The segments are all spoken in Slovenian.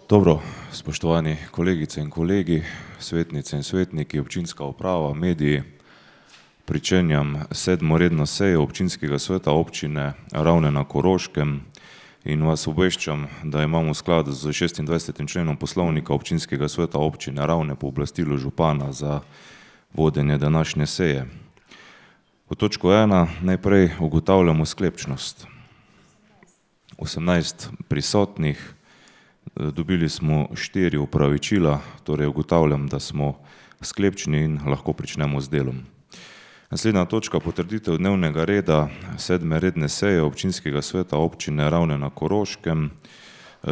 Dobro, spoštovani kolegice in kolegi, svetnice in svetniki, občinska uprava, mediji, pričenjam 7. redno sejo občinskega sveta občine Ravne na Koroškem in vas obveščam, da imamo v skladu z 26. členom poslovnika občinskega sveta občine Ravne pooblastilo župana za vodenje današnje seje. V točko 1 najprej ugotavljamo sklepčnost. 18 prisotnih, dobili smo 4 opravičila, torej ugotavljam, da smo sklepčni in lahko pričnemo z delom. Naslednja točka, potrditev dnevnega reda 7. redne seje občinskega sveta občine Ravne na Koroškem.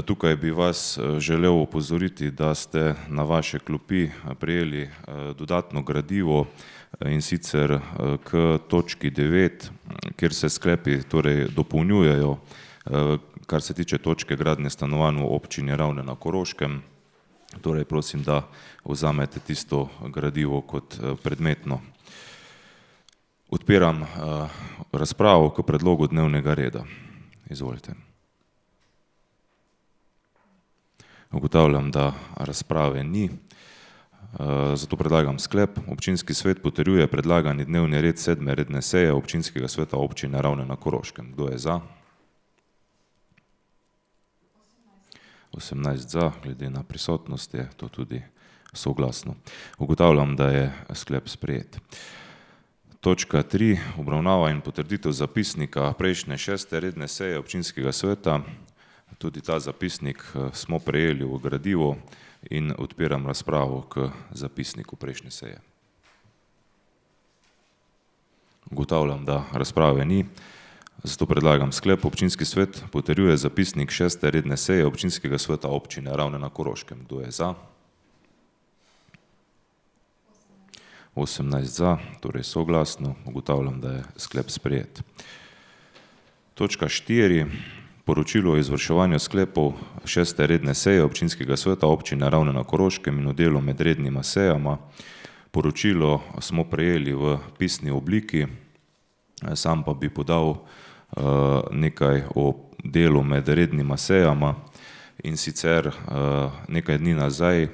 Tukaj bi vas želel opozoriti, da ste na vaše klopi prejeli dodatno gradivo in sicer k točki 9, kjer se sklepi torej dopolnjujejo, kar se tiče točke gradnje stanovanj v občini Ravne na Koroškem. Torej prosim, da vzamete tisto gradivo kot predmetno. Odpiram razpravo k predlogu dnevnega reda. Izvolite. Ugotavljam, da razprave ni, zato predlagam sklep. Občinski svet potrjuje predlagani dnevni red 7. redne seje občinskega sveta občine Ravne na Koroškem. Kdo je za? 18 za, glede na prisotnost je to tudi soglasno. Ugotavljam, da je sklep sprejet. Točka 3. Obravnava in potrditev zapisnika prejšnje 6. redne seje občinskega sveta. Tudi ta zapisnik smo prejeli v gradivo in odpiram razpravo k zapisniku prejšnje seje. Ugotavljam, da razprave ni, zato predlagam sklep. Občinski svet potrjuje zapisnik 6. redne seje občinskega sveta občine Ravne na Koroškem. Kdo je za? 18 za, torej soglasno. Ugotavljam, da je sklep sprejet. Točka 4. Poročilo o izvrševanju sklepov 6. redne seje občinskega sveta občine Ravne na Koroškem in o delu med rednima sejama. Poročilo smo prejeli v pisni obliki, sam pa bi podal nekaj o delu med rednima sejama, in sicer nekaj dni nazaj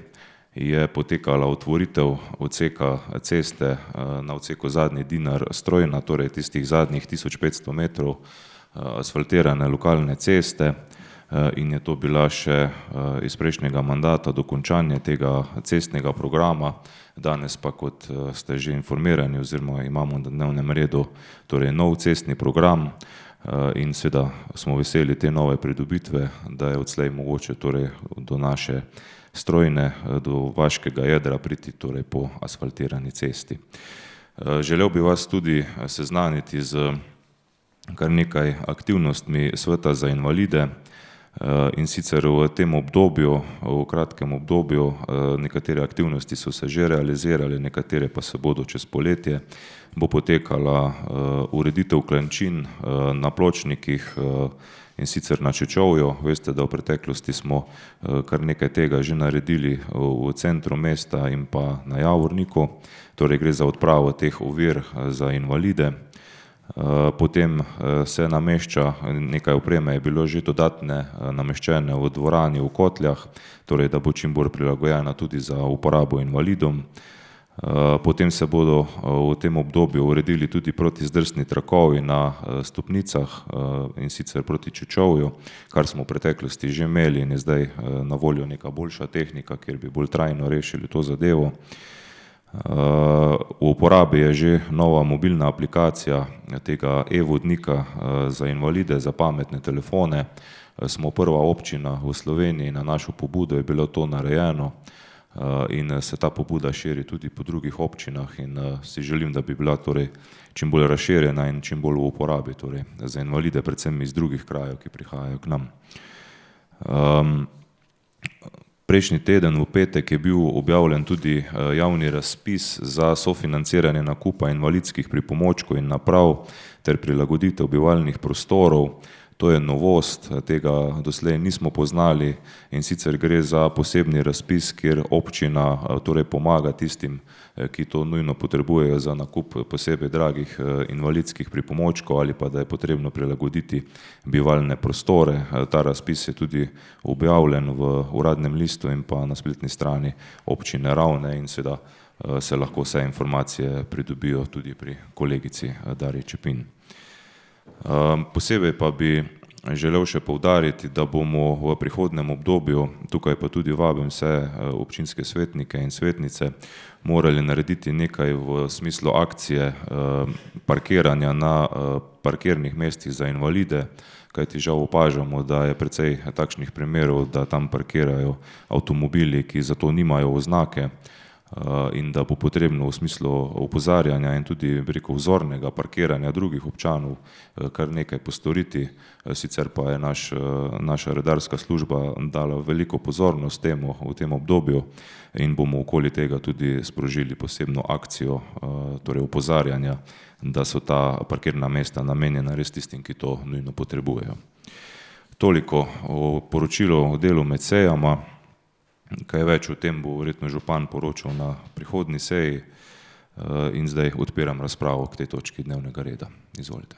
je potekala otvoritev odseka ceste na odseku Zadnji Dinar-Strojna, torej tistih zadnjih 1500 metrov asfaltirane lokalne ceste, in je to bila še iz prejšnjega mandata dokončanje tega cestnega programa. Danes pa, kot ste že informirani oziroma imamo na dnevnem redu, torej nov cestni program, in seveda smo veseli te nove pridobitve, da je odslej mogoče torej do naše Strojne, do vaškega jedra priti torej po asfaltirani cesti. Želel bi vas tudi seznaniti z kar nekaj aktivnostmi Sveta za invalide, in sicer v tem obdobju, v kratkem obdobju, nekatere aktivnosti so se že realizirale, nekatere pa se bodo čez poletje. Bo potekala ureditev klančin na pločnikih, in sicer na Čečovju. Veste, da v preteklosti smo kar nekaj tega že naredili v centru mesta in pa na Javorniku, torej gre za odpravo teh ovir za invalide. Potem se namešča, nekaj opreme je bilo že dodatne nameščene v dvorani v Kotljah, torej da bo čim bolj prilagojena tudi za uporabo invalidom. Potem se bodo v tem obdobju uredili tudi protizdrsni trakovi na stopnicah, in sicer proti Čečovju, kar smo v preteklosti že imeli in je zdaj na voljo neka boljša tehnika, kjer bi bolj trajno rešili to zadevo. V uporabi je že nova mobilna aplikacija tega e-vodnika za invalide, za pametne telefone. Smo prva občina v Sloveniji, na našo pobudo je bilo to narejeno, in se ta pobuda širi tudi po drugih občinah in si želim, da bi bila torej čim bolj razširjena in čim bolj v uporabi torej za invalide, predvsem iz drugih krajev, ki prihajajo k nam. Prejšnji teden v petek je bil objavljen tudi javni razpis za sofinanciranje nakupa invalidskih pripomočkov in naprav ter prilagoditev bivalnih prostorov. To je novost, tega doslej nismo poznali, in sicer gre za posebni razpis, kjer občina torej pomaga tistim, ki to nujno potrebujejo za nakup posebej dragih invalidskih pripomočkov ali pa da je potrebno prilagoditi bivalne prostore. Ta razpis je tudi objavljen v uradnem listu in pa na spletni strani občine Ravne in seveda se lahko vse informacije pridobijo tudi pri kolegici Darji Čepin. Posebej pa bi želel še poudariti, da bomo v prihodnjem obdobju, tukaj pa tudi vabim vse občinske svetnike in svetnice, morali narediti nekaj v smislu akcije parkiranja na parkirnih mestih za invalide, kajti žal opažamo, da je precej takšnih primerov, da tam parkirajo avtomobili, ki za to nimajo oznake, in da bo potrebno v smislu opozarjanja in tudi vzornega parkiranja drugih občanov kar nekaj postoriti. Sicer pa je naša redarska služba dala veliko pozornost temu v tem obdobju in bomo okoli tega tudi sprožili posebno akcijo, torej opozarjanja, da so ta parkirna mesta namenjena res tistim, ki to nujno potrebujejo. Toliko o poročilu o delu med sejama. Kaj več o tem bo verjetno župan poročal na prihodnji seji in zdaj odpiram razpravo k tej točki dnevnega reda. Izvolite.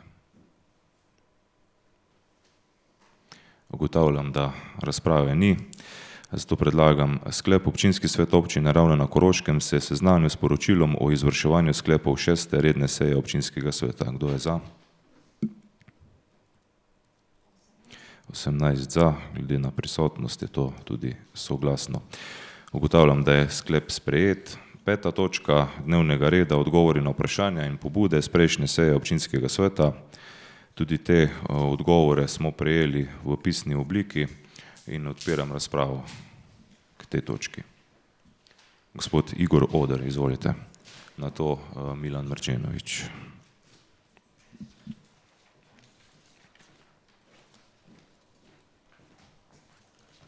Ugotavljam, da razprave ni, zato predlagam sklep. Občinski svet občine Ravne na Koroškem se je seznanil s poročilom o izvrševanju sklepov 6. redne seje občinskega sveta. Kdo je za? 18 za, glede na prisotnost je to tudi soglasno. Ugotavljam, da je sklep sprejet. 5. točka dnevnega reda, odgovori na vprašanja in pobude s prejšnje seje občinskega sveta. Tudi te odgovore smo prejeli v pisni obliki in odpiram razpravo k tej točki. Gospod Igor Oder, izvolite. Na to Milan Marčenović.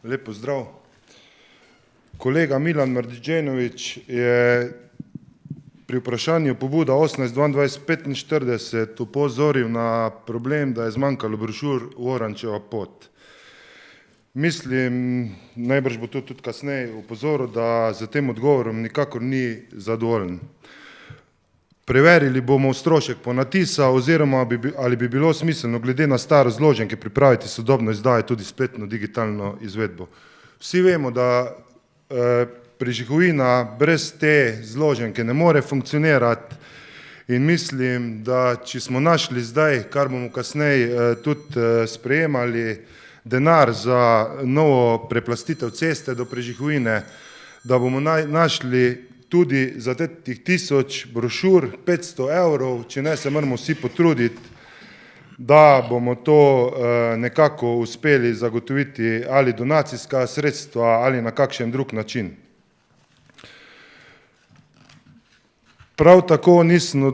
Lep pozdrav. Kolega Milan Marčenović je pri vprašanju pobuda 18.22.45 upozoril na problem, da je zmanjkalo brošur Orančeva pot. Mislim, najbrž bo to tudi kasneje upozoril, da za tem odgovorom nikakor ni zadovoljen. Preverili bomo strošek ponatisa oziroma ali bi bilo smiselno glede na staro zloženke pripraviti sodobno izdajo tudi spletno digitalno izvedbo. Vsi vemo, da prižihovina brez te zloženke ne more funkcionirati in mislim, da če smo našli zdaj, kar bomo kasneje tudi sprejemali, denar za novo preplastitev ceste do prižihovine, da bomo našli tudi za teh 1000 brošur 500 evrov, če ne se moramo vsi potruditi, da bomo to nekako uspeli zagotoviti ali donacijska sredstva ali na kakšen drug način. Prav tako nisem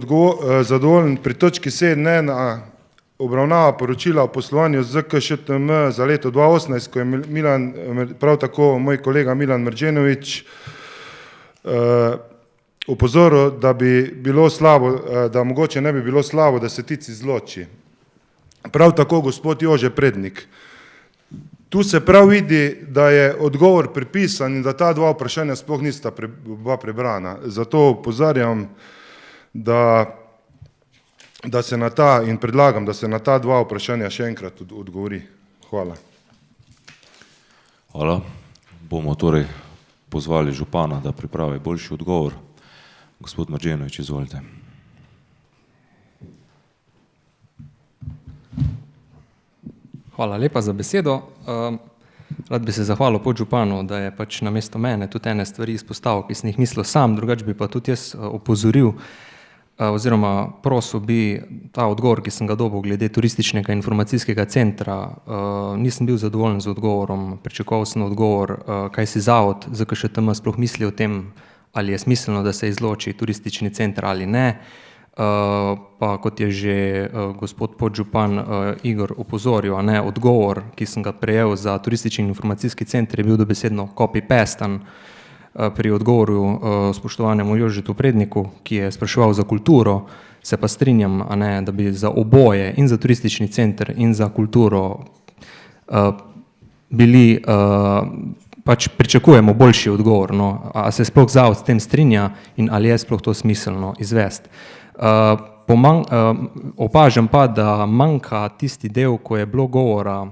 zadovoljen pri točki 7.1 obravnava poročila o poslovanju ZKŠTM za leto 2018, ko je prav tako moj kolega Milan Marčenović opozoril, da bi bilo slabo, da mogoče ne bi bilo slabo, da se tic izloči. Prav tako gospod Jože Prednik. Tu se prav vidi, da je odgovor pripisan in da ta dva vprašanja sploh nista bila prebrana. Zato opozarjam, da se na ta in predlagam, da se na ta dva vprašanja še enkrat odgovori. Hvala. Hvala. Bomo torej pozvali župana, da pripravi boljši odgovor. Gospod Marčenović, izvolite. Hvala lepa za besedo. Rad bi se zahvalil podžupanu, da je pač namesto mene tudi ene stvari izpostavil, ki sem jih mislil sam, drugače bi pa tudi jaz opozoril oziroma prosil bi ta odgovor, ki sem ga dobil glede turističnega informacijskega centra. Nisem bil zadovoljen z odgovorom, pričakoval sem odgovor, kaj si zavod ZKŠTM sploh misli o tem, ali je smiselno, da se izloči turistični center ali ne. Pa kot je že gospod podžupan Igor opozoril, odgovor, ki sem ga prejel za turistični informacijski center, je bil dobesedno copy-pastan pri odgovoru spoštovanemu Jožetu Predniku, ki je spraševal za kulturo Se pa strinjam, a ne, da bi za oboje, in za turistični center, in za kulturo bili, pač pričakujemo boljši odgovor, no. A se sploh zavod s tem strinja in ali je sploh to smiselno izvesti. Opažam pa, da manjka tisti del, ko je bilo govora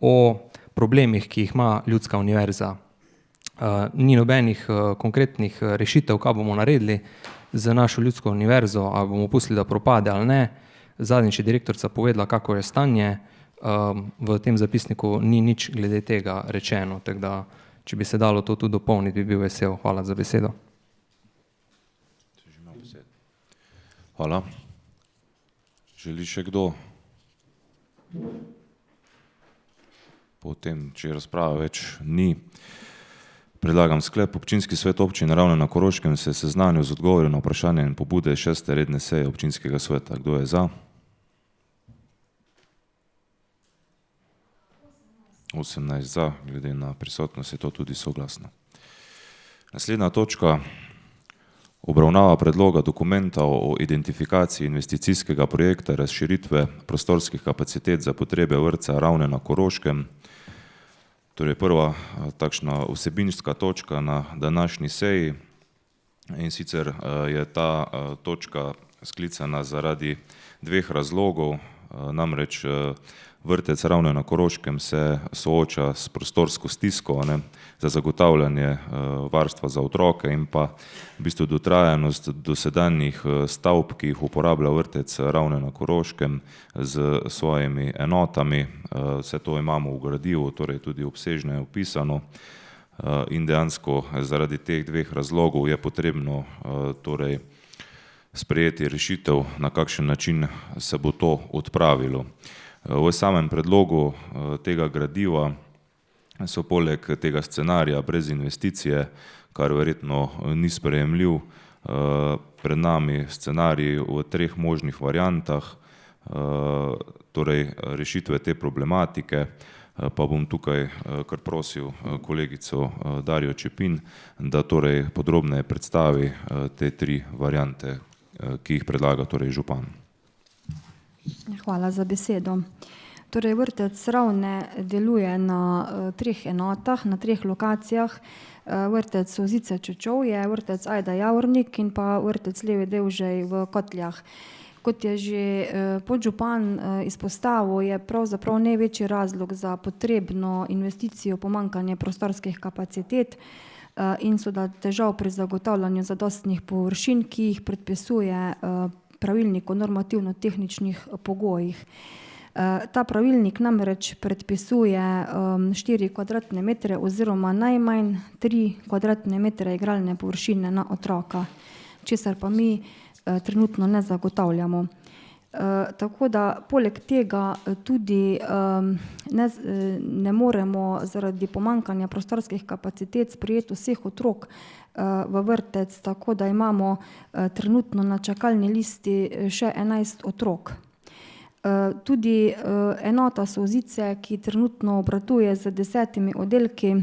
o problemih, ki jih ima Ljudska univerza. Ni nobenih konkretnih rešitev, kaj bomo naredili za našo Ljudsko univerzo, ali bomo pustili, da propade ali ne. Zadnjič je direktorica povedala, kako je stanje, v tem zapisniku ni nič glede tega rečeno, tako da, če bi se dalo to tudi dopolniti, bi bil vesel. Hvala za besedo. Hvala. Želi še kdo? Potem, če razprave več ni, predlagam sklep. Občinski svet občine Ravne na Koroškem se je seznanil z odgovori na vprašanje in pobude 6. redne seje občinskega sveta. Kdo je za? 18 za, glede na prisotnost je to tudi soglasno. Naslednja točka. Obravnava predloga dokumenta o identifikaciji investicijskega projekta razširitve prostorskih kapacitet za potrebe vrtca Ravne na Koroškem. Torej prva takšna vsebinska točka na današnji seji, in sicer je ta točka sklicana zaradi dveh razlogov, namreč vrtec Ravne na Koroškem se sooča s prostorsko stisko, ne, za zagotavljanje varstva za otroke in pa v bistvu dotrajanost dosedanjih stavb, ki jih uporablja vrtec Ravne na Koroškem z svojimi enotami. Vse to imamo v gradivu, torej tudi obsežno je opisano, in dejansko zaradi teh dveh razlogov je potrebno torej sprejeti rešitev, na kakšen način se bo to odpravilo. V samem predlogu tega gradiva so poleg tega scenarija brez investicije, kar verjetno ni sprejemljiv, pred nami scenariji v treh možnih variantah, torej rešitve te problematike, pa bom tukaj kar prosil kolegico Darjo Čepin, da torej podrobneje predstavi te tri variante, ki jih predlaga torej župan. Hvala za besedo. Torej, vrtec Ravne deluje na treh enotah, na treh lokacijah. Vrtec Solzice Čečovje, vrtec Ajda Javornik in pa vrtec Levi Devžej v Kotljah. Kot je že podžupan izpostavil, je pravzaprav največji razlog za potrebno investicijo pomanjkanje prostorskih kapacitet in so da težav pri zagotavljanju zadostnih površin, ki jih predpisuje pravilnik o normativno-tehničnih pogojih. Ta pravilnik namreč predpisuje 4 kvadratne metre oziroma najmanj 3 kvadratne metre igralne površine na otroka, česar pa mi trenutno ne zagotavljamo. Tako da poleg tega tudi ne moremo zaradi pomanjkanja prostorskih kapacitet sprejeti vseh otrok v vrtec, tako da imamo trenutno na čakalni listi še 11 otrok. Tudi enota Solzice, ki trenutno obratuje z 10 oddelki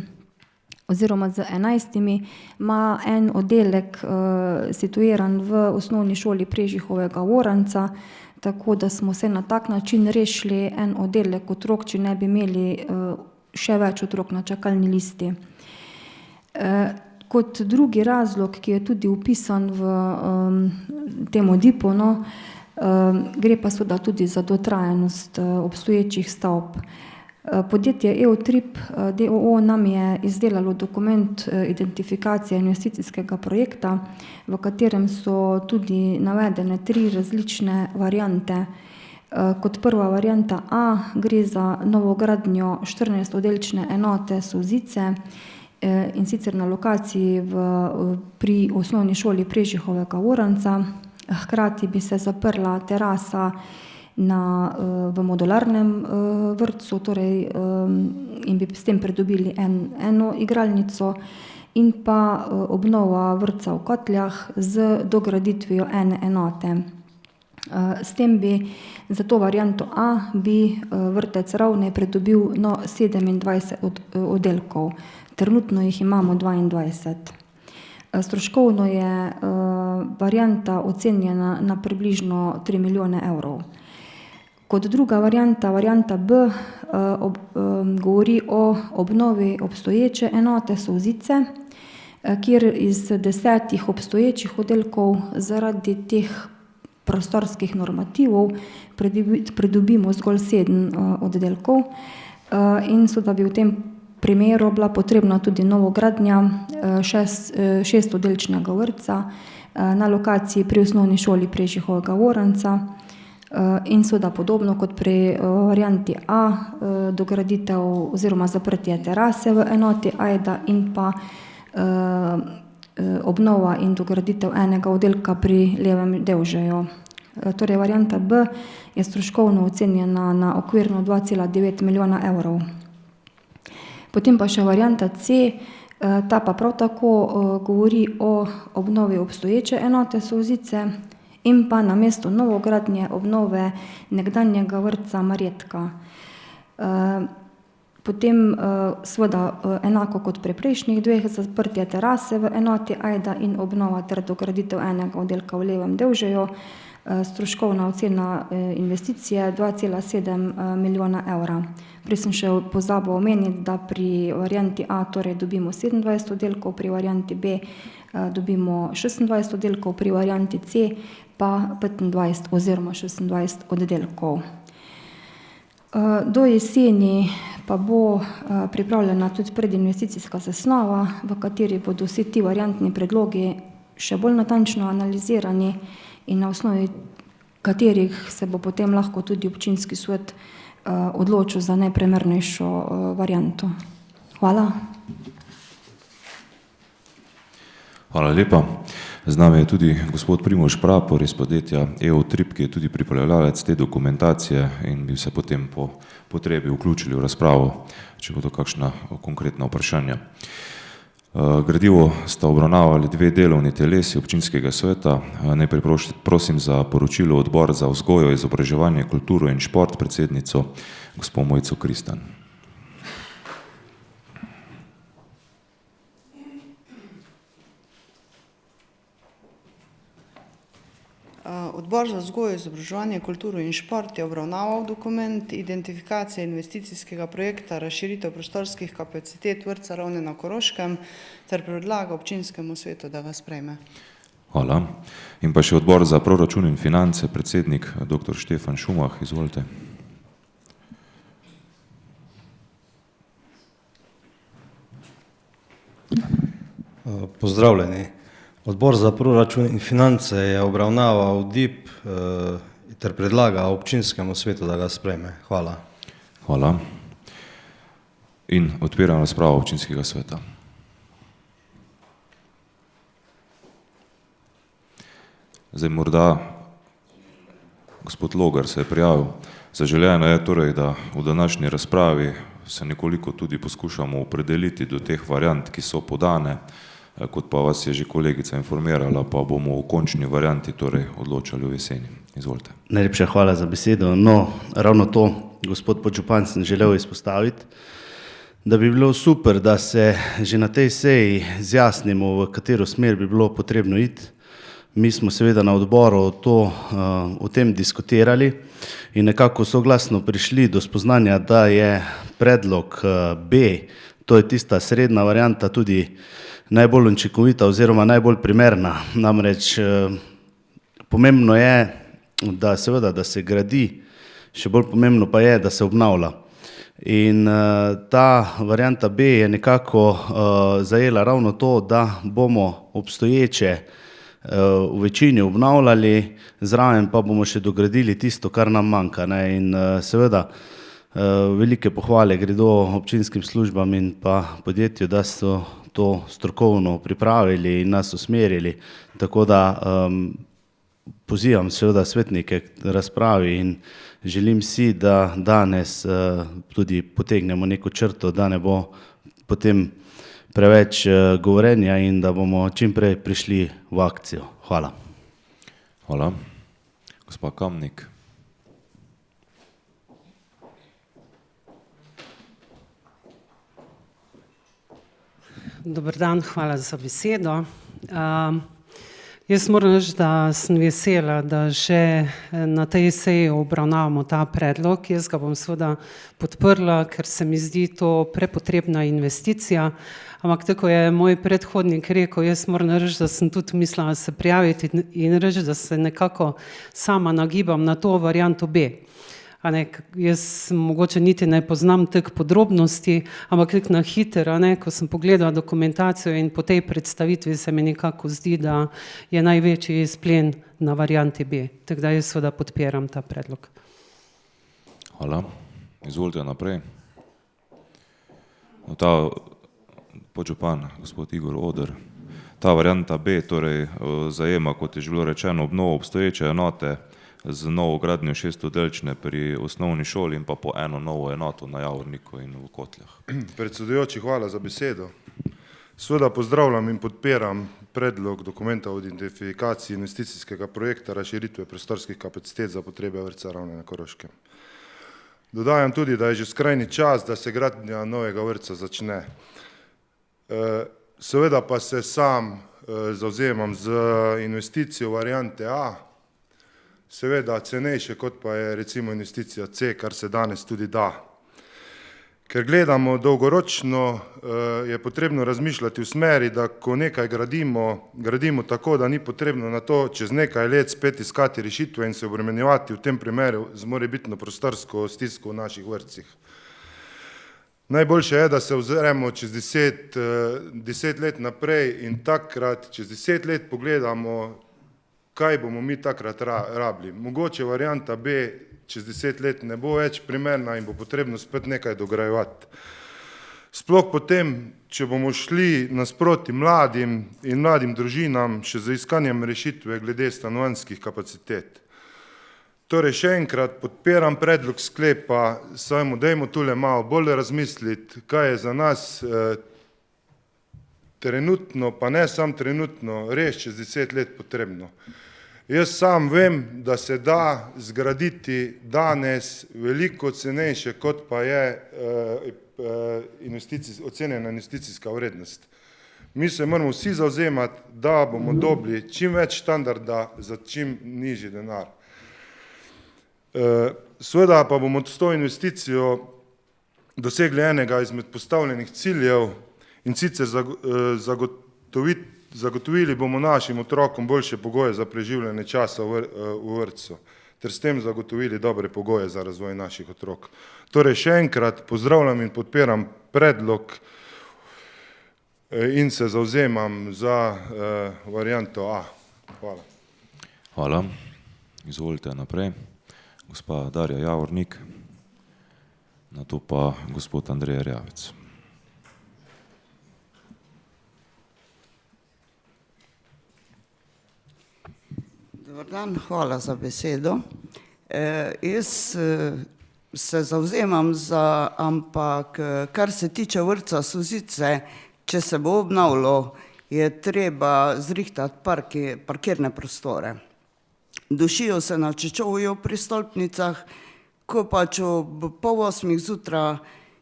oziroma z 11, ima en oddelek situiran v osnovni šoli Prežihovega Voranca, tako da smo se na tak način rešili en oddelek otrok, če ne bi imeli še več otrok na čakalni listi. Kot drugi razlog, ki je tudi upisan v tem ODIP-u, gre pa seveda tudi za dotrajanost obstoječih stavb. Podjetje EOTRIP d.o.o. nam je izdelalo dokument identifikacije investicijskega projekta, v katerem so tudi navedene 3 različne variante. Kot prva varianta A gre za novogradnjo 14-oddelčne enote Solzice, in sicer na lokaciji pri osnovni šoli Prežihovega Voranca. Hkrati bi se zaprla terasa v modularnem vrtcu, torej in bi s tem pridobili eno igralnico, in pa obnova vrtca v Kotljah z dograditvijo ene enote. S tem bi za to varianto A bi vrtec Ravne pridobil 27 oddelkov. Trenutno jih imamo 22. Stroškovno je varianta ocenjena na približno 3 milijone evrov. Kot druga varianta, varianta B, govori o obnovi obstoječe enote Solzice, kjer iz 10 obstoječih oddelkov zaradi teh prostorskih normativov pridobimo zgolj 7 oddelkov in so, da bi v tem primeru bila potrebna tudi novogradnja 6-oddelčnega vrtca na lokaciji pri osnovni šoli Prežihovega Voranca in seveda podobno kot pri varianti A, dograditev oziroma zaprtje terase v enoti Ajda in pa obnova in dograditev enega oddelka pri Levem Devžeju. Torej varianta B je stroškovno ocenjena na okvirno 2,9 milijona evrov. Potem pa še varianta C, ta pa prav tako govori o obnovi obstoječe enote Solzice in pa namesto novogradnje obnove nekdanjega vrtca Marjetka. Potem seveda enako kot pri prejšnjih dveh, zaprtje terase v enoti Ajda in obnova ter dograditev enega oddelka v Levem Devžeju. Stroškovna ocena investicije 2,7 milijona evra. Prej sem še pozabil omeniti, da pri varianti A torej dobimo 27 oddelkov, pri varianti B dobimo 26 oddelkov, pri varianti C pa 25 oziroma 26 oddelkov. Do jeseni pa bo pripravljena tudi predinvesticijska zasnova, v kateri bodo vsi ti variantni predlogi še bolj natančno analizirani in na osnovi katerih se bo potem lahko tudi občinski svet odločil za najprimernejšo varianto. Hvala. Hvala lepa. Z nami je tudi gospod Primož Prapor iz podjetja EOTRIP, ki je tudi pripravljalec te dokumentacije in bi se potem po potrebi vključili v razpravo, če bodo kakšna konkretna vprašanja. Gradivo sta obravnavali 2 delovni telesi občinskega sveta. Najprej prosim za poročilo Odbora za vzgojo, izobraževanje, kulturo in šport, predsednico gospo Mojco Kristan. Odbor za vzgojo, izobraževanje, kulturo in šport je obravnaval dokument identifikacije investicijskega projekta razširitev prostorskih kapacitet vrtca Ravne na Koroškem ter predlaga občinskemu svetu, da ga sprejme. Hvala. In pa še Odbor za proračun in finance, predsednik dr. Štefan Šumah, izvolite. Pozdravljeni. Odbor za proračun in finance je obravnaval DIP ter predlaga občinskemu svetu, da ga sprejme. Hvala. Hvala. In odpiram razpravo občinskega sveta. Zdaj morda gospod Logar se je prijavil. Zaželeno je torej, da v današnji razpravi se nekoliko tudi poskušamo opredeliti do teh variant, ki so podane, kot pa vas je že kolegica informirala, pa bomo v končni varianti torej odločali v jeseni. Izvolite. Najlepša hvala za besedo. No, ravno to, gospod podžupan, sem želel izpostaviti, da bi bilo super, da se že na tej seji zjasnimo, v katero smer bi bilo potrebno iti. Mi smo seveda na odboru o tem diskutirali in nekako soglasno prišli do spoznanja, da je predlog B, to je tista srednja varianta, tudi najbolj učinkovita oziroma najbolj primerna. Namreč pomembno je, da seveda, da se gradi, še bolj pomembno pa je, da se obnavlja. In ta varianta B je nekako zajela ravno to, da bomo obstoječe v večini obnavljali, zraven pa bomo še dogradili tisto, kar nam manjka. In seveda velike pohvale gredo občinskim službam in pa podjetju, da so to strokovno pripravili in nas usmerili. Tako da pozivam seveda svetnike k razpravi in želim si, da danes tudi potegnemo neko črto, da ne bo potem preveč govorenja in da bomo čim prej prišli v akcijo. Hvala. Hvala. Gospa Kamnik. Dober dan, hvala za besedo. Jaz moram reči, da sem vesela, da že na tej seji obravnavamo ta predlog. Jaz ga bom seveda podprla, ker se mi zdi to prepotrebna investicija. Ampak tako je moj predhodnik rekel, jaz moram reči, da sem tudi mislila se prijaviti in reči, da se nekako sama nagibam na to varianto B. Jaz mogoče niti ne poznam teh podrobnosti, ampak tako na hiter, ko sem pogledala dokumentacijo in po tej predstavitvi se mi nekako zdi, da je največji izplen na varianti B. Tako da jaz seveda podpiram ta predlog. Hvala. Izvolite naprej. Ta podžupan, gospod Igor Oder, ta varianta B torej zajema, kot je že bilo rečeno, obnovo obstoječe enote z novo gradnjo 600-delčne pri osnovni šoli in pa po eno novo enoto na Javorniku in v Kotljah. Predsedujoči, hvala za besedo. Seveda pozdravljam in podpiram predlog dokumenta o identifikaciji investicijskega projekta razširitve prostorskih kapacitet za potrebe vrtca Ravne na Koroškem. Dodajam tudi, da je že skrajni čas, da se gradnja novega vrtca začne. Seveda pa se sam zavzemam za investicijo variante A, seveda cenejše, kot pa je recimo investicija C, kar se danes tudi da. Ker gledamo dolgoročno, je potrebno razmišljati v smeri, da ko nekaj gradimo tako, da ni potrebno na to čez nekaj let spet iskati rešitve in se obremenjevati v tem primeru z morebitno prostorsko stisko v naših vrtcih. Najboljše je, da se ozremo čez 10 let naprej in takrat čez 10 let pogledamo, kaj bomo mi takrat rabili. Mogoče varianta B čez 10 let ne bo več primerna in bo potrebno spet nekaj dograjevati. Sploh potem, če bomo šli nasproti mladim in mladim družinam še za iskanjem rešitve glede stanovanjskih kapacitet. Torej še enkrat podpiram predlog sklepa, samo dajmo tule malo bolj razmisliti, kaj je za nas trenutno, pa ne samo trenutno, res čez 10 let potrebno. Jaz sam vem, da se da zgraditi danes veliko cenejše, kot pa je ocenjena investicijska vrednost. Mi se moramo vsi zavzemati, da bomo dobili čim več standarda za čim nižji denar. Seveda pa bomo s to investicijo dosegli enega izmed postavljenih ciljev in sicer zagotovili bomo našim otrokom boljše pogoje za preživljanje časa v vrtcu ter s tem zagotovili dobre pogoje za razvoj naših otrok. Torej še enkrat pozdravljam in podpiram predlog in se zavzemam za varianto A. Hvala. Hvala. Izvolite naprej. Gospa Darja Javornik, nato pa gospod Andrej Erjavec. Dobar dan, hvala za besedo. Jaz se zavzemam za, ampak kar se tiče vrtca Suzice, če se bo obnavljalo, je treba zrihtati parkirne prostore. Dušijo se na Čečovju pri stolpnicah, ko pač ob 7:30 zjutraj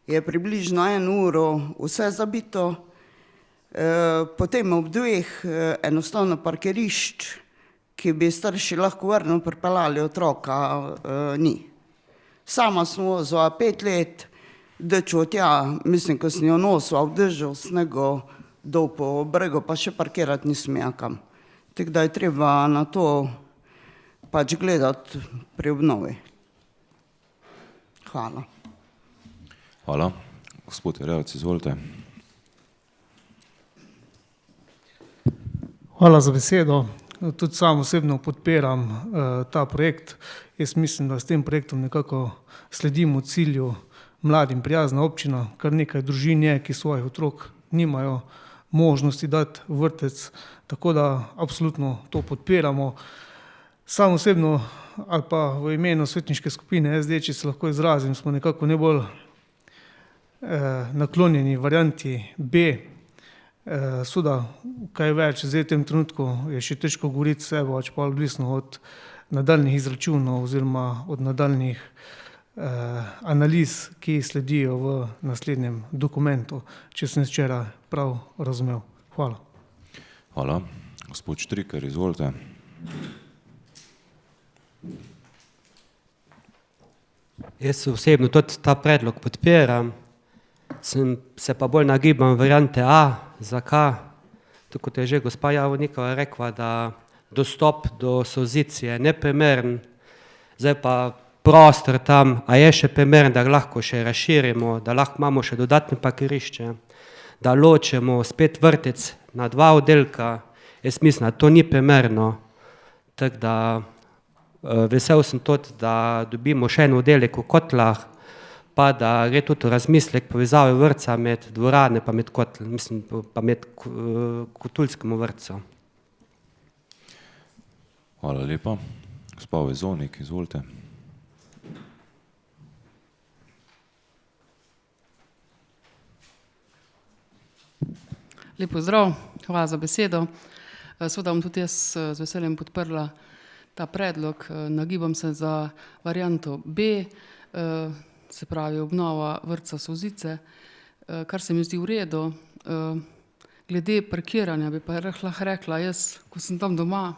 je približno 1 uro vse zabito, potem ob 2 enostavno parkirišč, ki bi starši lahko varno pripeljali otroka, ni. Sama sem vozila 5 let, dečo tja, mislim, ko sem jo nosila v dežju, snegu, dol po bregu, pa še parkirati nisem imela kam. Tako da je treba na to pač gledati pri obnovi. Hvala. Hvala. Gospod Erjavec, izvolite. Hvala za besedo. Tudi sam osebno podpiram ta projekt. Jaz mislim, da s tem projektom nekako sledimo cilju mladim prijazna občina, kar nekaj družin je, ki svojih otrok nimajo možnosti dati v vrtec, tako da absolutno to podpiramo. Sam osebno ali pa v imenu svetniške skupine SD, če se lahko izrazim, smo nekako najbolj naklonjeni varianti B. Seveda, kaj več, zdaj v tem trenutku je še težko govoriti vse, pač pa odvisno od nadaljnjih izračunov oziroma od nadaljnjih analiz, ki sledijo v naslednjem dokumentu, če sem včeraj prav razumel. Hvala. Hvala. Gospod Štriker, izvolite. Jaz osebno tudi ta predlog podpiram, se pa bolj nagibam variante A. Zakaj? Tako kot je že gospa Javornikova rekla, da dostop do solzic je neprimeren, zdaj pa prostor tam, a je še primeren, da lahko še razširimo, da lahko imamo še dodatne parkirišče, da ločimo spet vrtec na 2 oddelka. Jaz mislim, da to ni primerno, tako da vesel sem tudi, da dobimo še en oddelek v Kotlah, pa da gre tudi razmislek povezave vrtca med dvorane pa med Kotl, mislim pa med Kotulskim vrtcem. Hvala lepa. Gospa Vezonik, izvolite. Lep pozdrav, hvala za besedo. Seveda bom tudi jaz z veseljem podprla ta predlog. Nagibam se za varianto B, se pravi obnova vrtca Solzice, kar se mi zdi v redu. Glede parkiranja bi pa lahko rekla jaz, ko sem tam doma,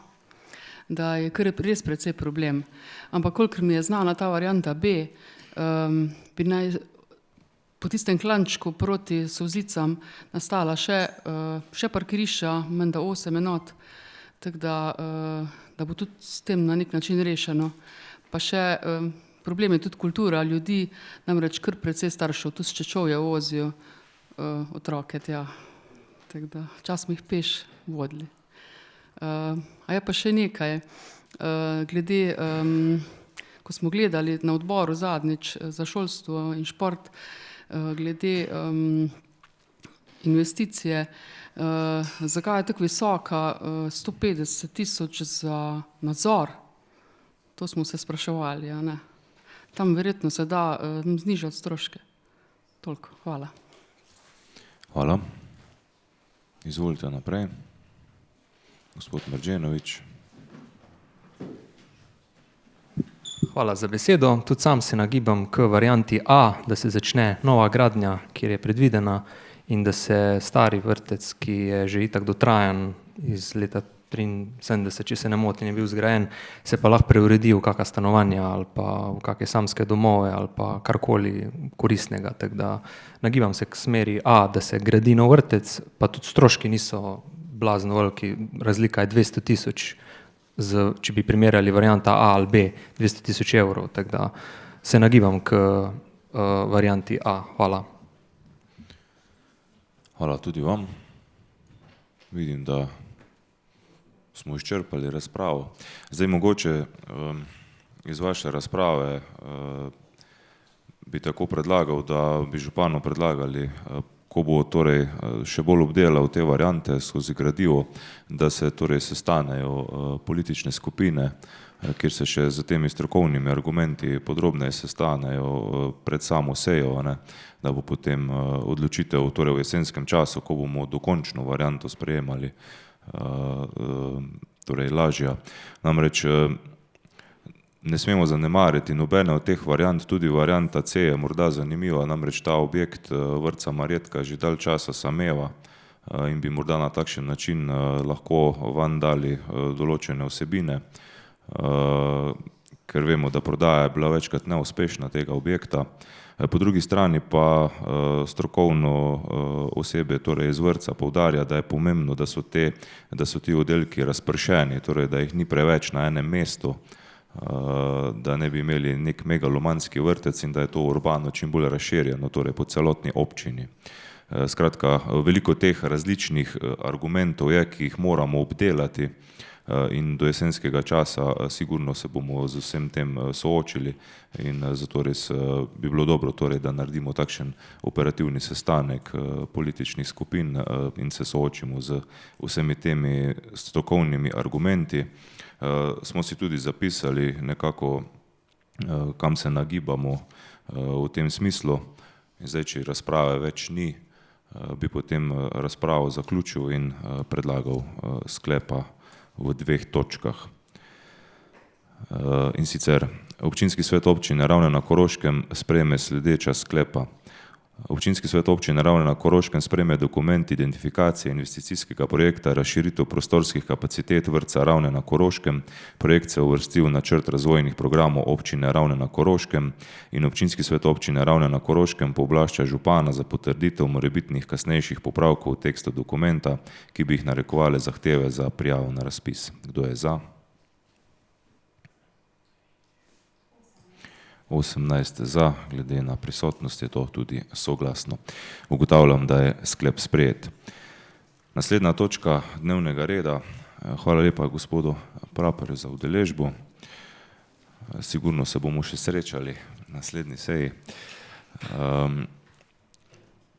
da je res precej problem. Ampak kolikor mi je znana ta varianta B, bi naj po tistem klančku proti Solzicam nastala še parkirišča, menda 8 enot, tako da bo tudi s tem na nek način rešeno. Pa še problem je tudi kultura ljudi, namreč kar precej staršev, tudi s Čečovja vozijo otroke tja, tako da včasih jih peš vodili. A je pa še nekaj, glede, ko smo gledali na odboru zadnjič za šolstvo in šport, glede investicije, zakaj je tako visoka 150 000 za nadzor, to smo se spraševali, a ne. Tam verjetno se da znižati stroške. Toliko, hvala. Hvala. Izvolite naprej. Gospod Mrđenović. Hvala za besedo. Tudi sam se nagibam k varianti A, da se začne nova gradnja, kjer je predvidena, in da se stari vrtec, ki je že itak dotrajan iz leta 73, če se ne motim, je bil zgrajen, se pa lahko preuredi v kakšna stanovanja ali pa v kakšne samske domove ali pa karkoli koristnega. Tako da nagibam se k smeri A, da se gradi nov vrtec, pa tudi stroški niso blazno veliki, razlika je 200 000, če bi primerjali varianta A ali B, 200 000 evrov, tako da se nagibam k varianti A. Hvala. Hvala tudi vam. Vidim, da smo izčrpali razpravo. Zdaj mogoče iz vaše razprave bi tako predlagal, da bi županu predlagali, ko bo torej še bolj obdelal te variante skozi gradivo, da se torej sestanejo politične skupine, kjer se še z temi strokovnimi argumenti podrobneje sestanejo pred samo sejo, ne, da bo potem odločitev torej v jesenskem času, ko bomo dokončno varianto sprejemali, torej lažja. Namreč ne smemo zanemariti nobene od teh variant, tudi varianta C je morda zanimiva, namreč ta objekt vrtca Marjetka že dalj časa sameva in bi morda na takšen način lahko van dali določene vsebine, ker vemo, da prodaja je bila večkrat neuspešna tega objekta. Po drugi strani pa strokovno osebje, torej iz vrtca, poudarja, da je pomembno, da so ti oddelki razpršeni, torej da jih ni preveč na enem mestu, da ne bi imeli nek megalomanski vrtec in da je to urbano čim bolj razširjeno, torej po celotni občini. Skratka, veliko teh različnih argumentov je, ki jih moramo obdelati in do jesenskega časa sigurno se bomo z vsem tem soočili in zato res bi bilo dobro, torej, da naredimo takšen operativni sestanek političnih skupin in se soočimo z vsemi temi strokovnimi argumenti. Smo si tudi zapisali nekako, kam se nagibamo v tem smislu. Zdaj, če razprave več ni, bi potem razpravo zaključil in predlagal sklepa v 2 točkah. In sicer občinski svet občine Ravne na Koroškem sprejme sledeča sklepa. Občinski svet občine Ravne na Koroškem sprejme dokument identifikacije investicijskega projekta razširitev prostorskih kapacitet vrtca Ravne na Koroškem. Projekt se uvrstil v načrt razvojnih programov občine Ravne na Koroškem in Občinski svet občine Ravne na Koroškem pooblašča župana za potrditev morebitnih kasnejših popravkov v tekstu dokumenta, ki bi jih narekovale zahteve za prijavo na razpis. Kdo je za? 18 za, glede na prisotnost je to tudi soglasno. Ugotavljam, da je sklep sprejet. Naslednja točka dnevnega reda. Hvala lepa gospodu Praperju za udeležbo. Sigurno se bomo še srečali na naslednji seji.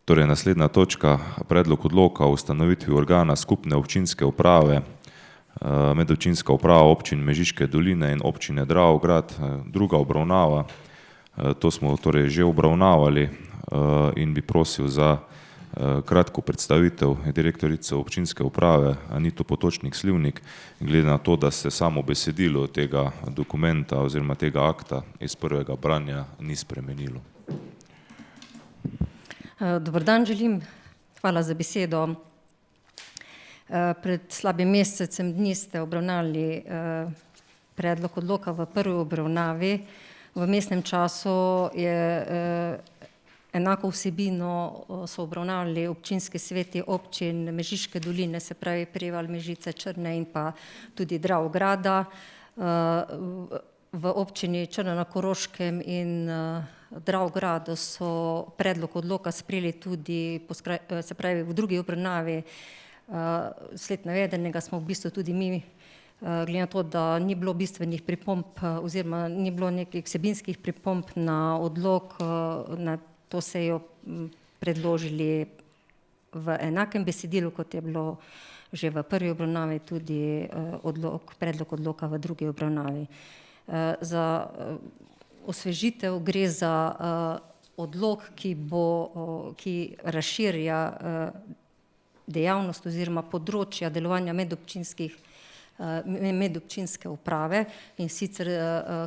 Torej, naslednja točka, predlog odloka o ustanovitvi organa skupne občinske uprave, medobčinska uprava občin Mežiške doline in občine Dravograd, druga obravnava. To smo torej že obravnavali in bi prosil za kratko predstavitev direktorice občinske uprave Anito Potočnik-Slivnik, glede na to, da se samo besedilo tega dokumenta oziroma tega akta iz prvega branja ni spremenilo. Dober dan želim, hvala za besedo. Pred slabim mesecem dni ste obravnali predlog odloka v prvi obravnavi. V vmesnem času je enako vsebino so obravnavali občinski sveti občin Mežiške doline, se pravi Prevalj, Mežice, Črne in pa tudi Dravograda. V občini Črna na Koroškem in Dravogradu so predlog odloka sprejeli tudi, se pravi v drugi obravnavi. Sled navedenega smo v bistvu tudi mi, glede na to, da ni bilo bistvenih pripomb oziroma ni bilo nekih vsebinskih pripomb na odlok, na to sejo predložili v enakem besedilu, kot je bilo že v prvi obravnavi, tudi predlog odloka v drugi obravnavi. Za osvežitev gre za odlok, ki razširja dejavnost oziroma področja delovanja medobčinske uprave, in sicer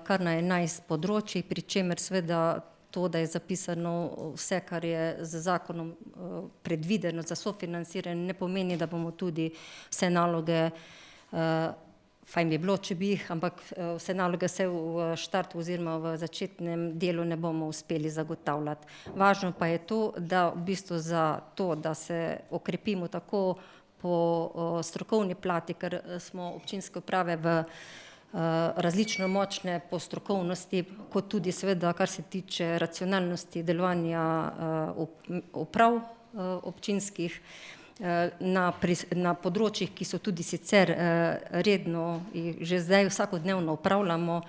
kar na 11 področij, pri čemer seveda to, da je zapisano vse, kar je z zakonom predvideno za sofinanciranje, ne pomeni, da bomo tudi vse naloge, fajn bi bilo, če bi jih, ampak vse naloge se v štartu oziroma v začetnem delu ne bomo uspeli zagotavljati. Važno pa je to, da v bistvu za to, da se okrepimo tako po strokovni plati, ker smo občinske uprave v različno močne po strokovnosti, kot tudi seveda, kar se tiče racionalnosti delovanja uprav občinskih, na področjih, ki so tudi sicer redno in že zdaj vsakodnevno upravljamo,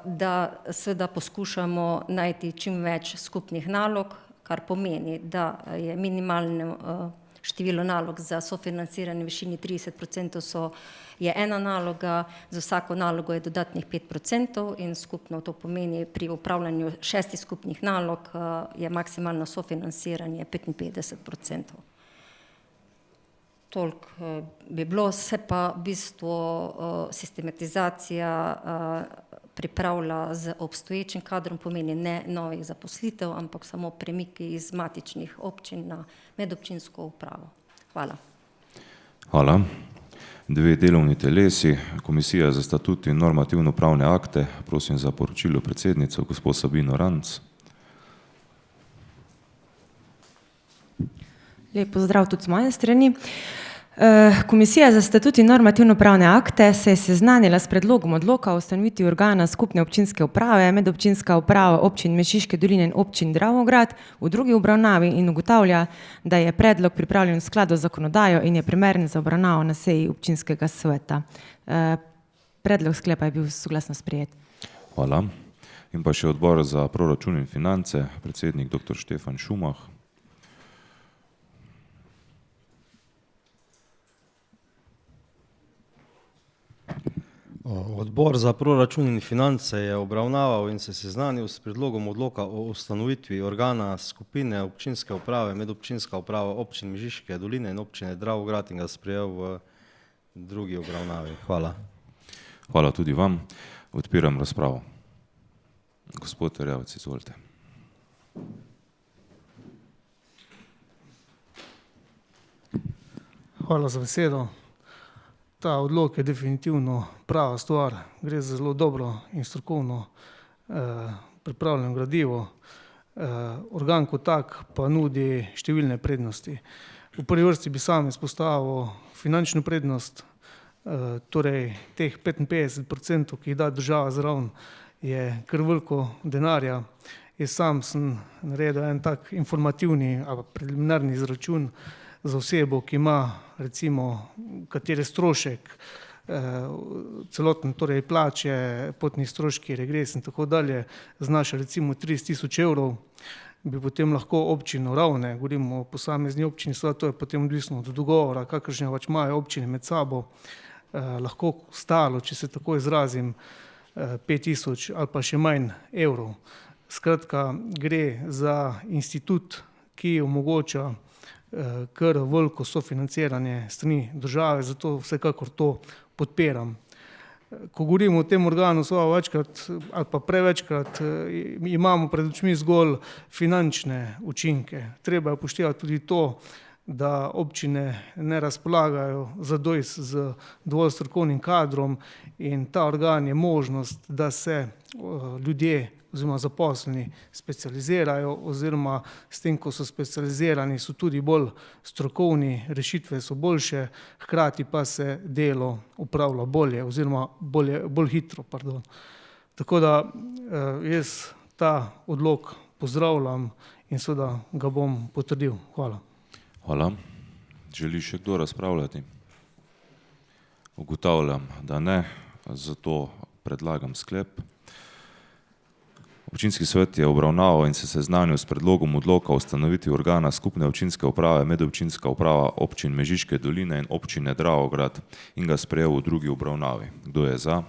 da seveda poskušamo najti čim več skupnih nalog, kar pomeni, da je minimalno število nalog za sofinanciranje v višini 30% je ena naloga, za vsako nalogo je dodatnih 5% in skupno to pomeni pri upravljanju 6 skupnih nalog je maksimalno sofinanciranje 55%. Toliko bi bilo, se pa v bistvu sistematizacija pripravlja z obstoječim kadrom, pomeni ne novih zaposlitev, ampak samo premiki iz matičnih občin na medobčinsko upravo. Hvala. Hvala. Dve delovni telesi, Komisija za statut in normativno pravne akte, prosim za poročilo predsednico, gospod Sabino Ranc. Lep pozdrav tudi z moje strani. Komisija za statut in normativno pravne akte se je seznanila s predlogom odloka o ustanovitvi organa skupne občinske uprave, medobčinska uprava občin Mežiške doline in občin Dravograd v drugi obravnavi in ugotavlja, da je predlog pripravljen v skladu z zakonodajo in je primeren za obravnavo na seji občinskega sveta. Predlog sklepa je bil soglasno sprejet. Hvala. In pa še odbor za proračun in finance, predsednik dr. Štefan Šumah. Odbor za proračun in finance je obravnaval in se seznanil s predlogom odloka o ustanovitvi organa skupine občinske uprave, medobčinska uprava občin Mežiške doline in občine Dravograd in ga sprejel v drugi obravnavi. Hvala. Hvala tudi vam. Odpiram razpravo. Gospod Erjavec, izvolite. Hvala za besedo. Ta odlok je definitivno prava stvar. Gre za zelo dobro in strokovno pripravljeno gradivo. Organ kot tak pa nudi številne prednosti. V prvi vrsti bi sam izpostavil finančno prednost, torej teh 55%, ki jih da država zraven, je kar veliko denarja. Jaz sam sem naredil en tak informativni ali preliminarni izračun za osebo, ki ima recimo katere strošek, celoten torej plače, potni stroški, regres in tako dalje, znaša recimo 30.000 evrov, bi potem lahko občino Ravne, govorimo o posamezni občini, seveda to je potem odvisno od dogovora, kakršne pač imajo občine med sabo, lahko stalo, če se tako izrazim, 5.000 ali pa še manj evrov. Skratka, gre za institut, ki omogoča kar veliko sofinanciranje strani države, zato vsekakor to podpiram. Ko govorimo o tem organu, večkrat ali pa prevečkrat imamo pred očmi zgolj finančne učinke. Treba je upoštevati tudi to, da občine ne razpolagajo z dovolj strokovnim kadrom in ta organ je možnost, da se ljudje oziroma zaposleni specializirajo oziroma s tem, ko so specializirani, so tudi bolj strokovni, rešitve so boljše, hkrati pa se delo upravlja bolje oziroma bolj hitro. Tako da jaz ta odlok pozdravljam in seveda ga bom potrdil. Hvala. Hvala. Želi še kdo razpravljati? Ugotavljam, da ne, zato predlagam sklep. Občinski svet je obravnaval in se seznanil s predlogom odloka o ustanovitvi organa skupne občinske uprave, medobčinska uprava občin Mežiške doline in občine Dravograd in ga sprejel v drugi obravnavi. Kdo je za?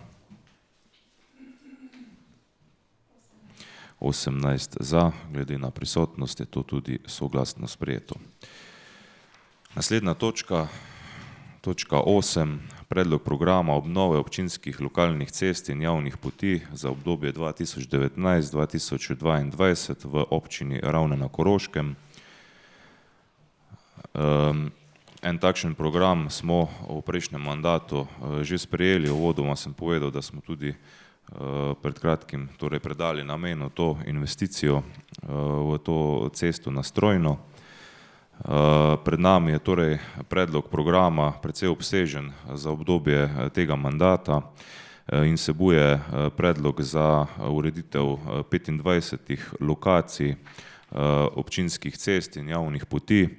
18 za, glede na prisotnost je to tudi soglasno sprejeto. Naslednja točka, točka 8, predlog programa obnove občinskih lokalnih cest in javnih poti za obdobje 2019-2022 v občini Ravne na Koroškem. En takšen program smo v prejšnjem mandatu že sprejeli, uvodoma sem povedal, da smo tudi pred kratkim predali namenu to investicijo v to cesto na Strojno. Pred nami je torej predlog programa precej obsežen za obdobje tega mandata in vsebuje predlog za ureditev 25 lokacij občinskih cest in javnih poti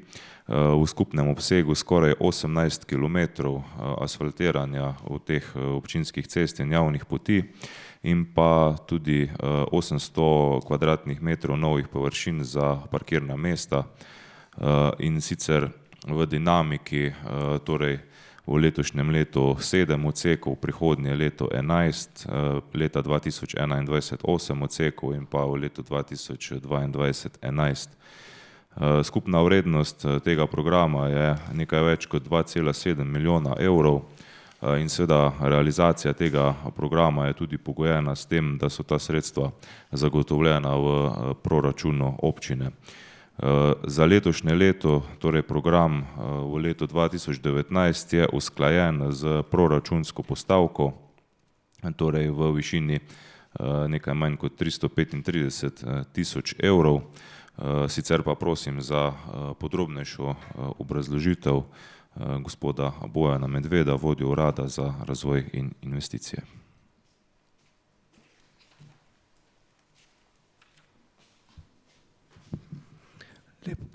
v skupnem obsegu skoraj 18 kilometrov asfaltiranja v teh občinskih cest in javnih poti in pa tudi 800 kvadratnih metrov novih površin za parkirna mesta. In sicer v dinamiki, torej v letošnjem letu 7 odsekov, prihodnje leto 11, leta 2021 8 odsekov in pa v letu 2022 11. Skupna vrednost tega programa je nekaj več kot 2,7 milijona evrov in seveda realizacija tega programa je tudi pogojena s tem, da so ta sredstva zagotovljena v proračunu občine. Za letošnje leto, torej program v letu 2019 je usklajen z proračunsko postavko, torej v višini nekaj manj kot 335.000 evrov. Sicer pa prosim za podrobnejšo obrazložitev gospoda Bojana Medveda, vodjo urada za razvoj in investicije.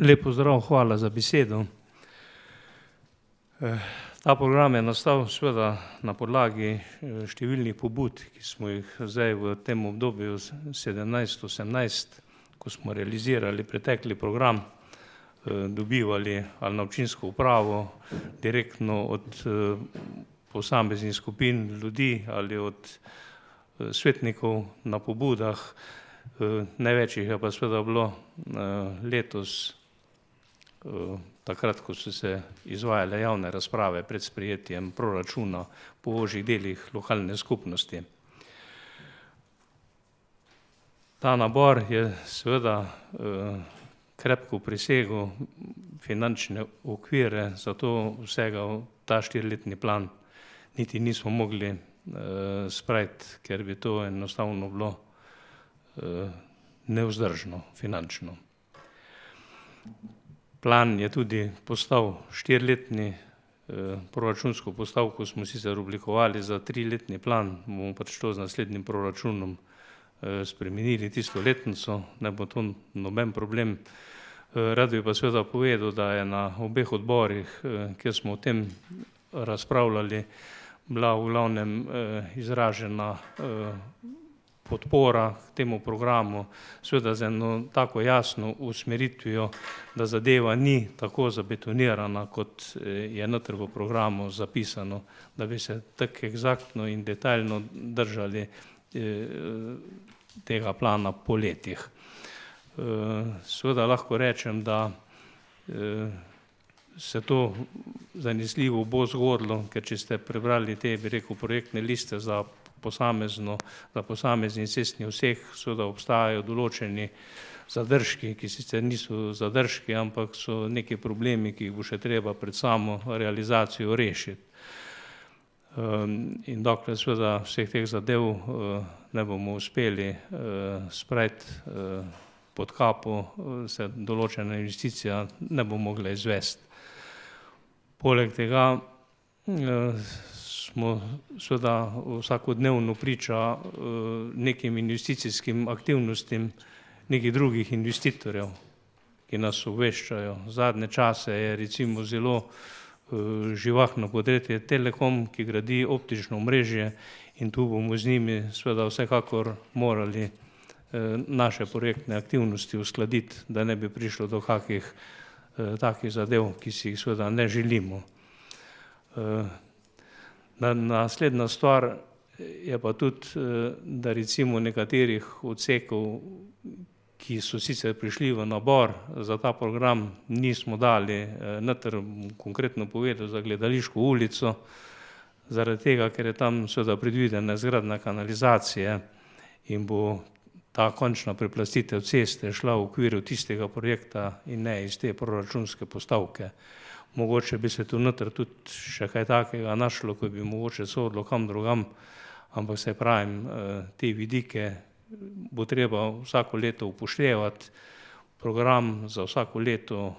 Lep pozdrav, hvala za besedo. Ta program je nastal seveda na podlagi številnih pobud, ki smo jih zdaj v tem obdobju 17-18, ko smo realizirali pretekli program, dobivali ali na občinsko upravo, direktno od posameznih skupin ljudi ali od svetnikov na pobudah. Največ jih je pa seveda bilo letos, takrat, ko so se izvajale javne razprave pred sprejetjem proračuna po ožjih delih lokalne skupnosti. Ta nabor je seveda krepko presegel finančne okvire, zato vsega v ta 4-letni plan niti nismo mogli spraviti, ker bi to enostavno bilo nevzdržno finančno. Plan je tudi postal 4-letni, proračunsko postavko smo sicer oblikovali za 3-letni plan, bomo pač to z naslednjim proračunom spremenili tisto letnico, ne bo to noben problem. Rad bi pa seveda povedal, da je na obeh odborih, kjer smo o tem razpravljali, bila v glavnem izražena podpora temu programu, seveda z eno tako jasno usmeritvijo, da zadeva ni tako zabetonirana, kot je noter v programu zapisano, da bi se tako egzaktno in detaljno držali tega plana po letih. Seveda lahko rečem, da se to zanesljivo bo zgodilo, ker če ste prebrali te, bi rekel, projektne liste za posamezni cestni vseh, seveda obstajajo določeni zadržki, ki sicer niso zadržki, ampak so neki problemi, ki jih bo še treba pred samo realizacijo rešiti. In dokler seveda vseh teh zadev ne bomo uspeli spraviti pod kapo, se določena investicija ne bo mogla izvesti. Poleg tega smo seveda vsakodnevno priča nekim investicijskim aktivnostim nekih drugih investitorjev, ki nas obveščajo. Zadnje čase je recimo zelo živahno podjetje Telekom, ki gradi optično omrežje in tu bomo z njimi seveda vsekakor morali naše projektne aktivnosti uskladiti, da ne bi prišlo do kakih takih zadev, ki si jih seveda ne želimo. Naslednja stvar je pa tudi, da recimo nekaterih odsekov, ki so sicer prišli v nabor za ta program, nismo dali, noter konkretno povedal za Gledališko ulico, zaradi tega, ker je tam seveda predvidena izgradnja kanalizacije in bo ta končna preplastitev ceste šla v okviru tistega projekta in ne iz te proračunske postavke. Mogoče bi se tu noter tudi še kaj takega našlo, ko bi mogoče sodilo kam drugam, ampak se pravim, te vidike bo treba vsako leto upoštevati, program za vsako leto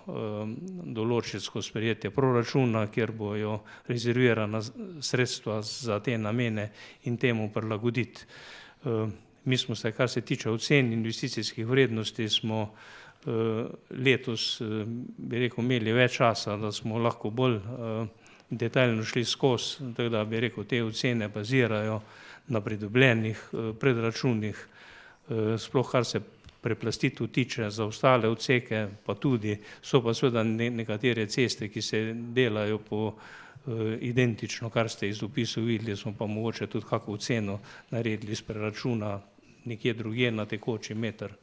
določiti skozi sprejetje proračuna, kjer bojo rezervirana sredstva za te namene in temu prilagoditi. Mi smo se, kar se tiče ocen investicijskih vrednosti, smo letos, bi rekel, imeli več časa, da smo lahko bolj detaljno šli skozi, tako da bi rekel, te ocene bazirajo na pridobljenih predračunih, sploh kar se preplastitev tiče za ostale odseke, pa tudi so pa seveda nekatere ceste, ki se delajo po identično, kar ste iz dopisov videli, smo pa mogoče tudi kako oceno naredili iz preračuna nekje drugje na tekoči meter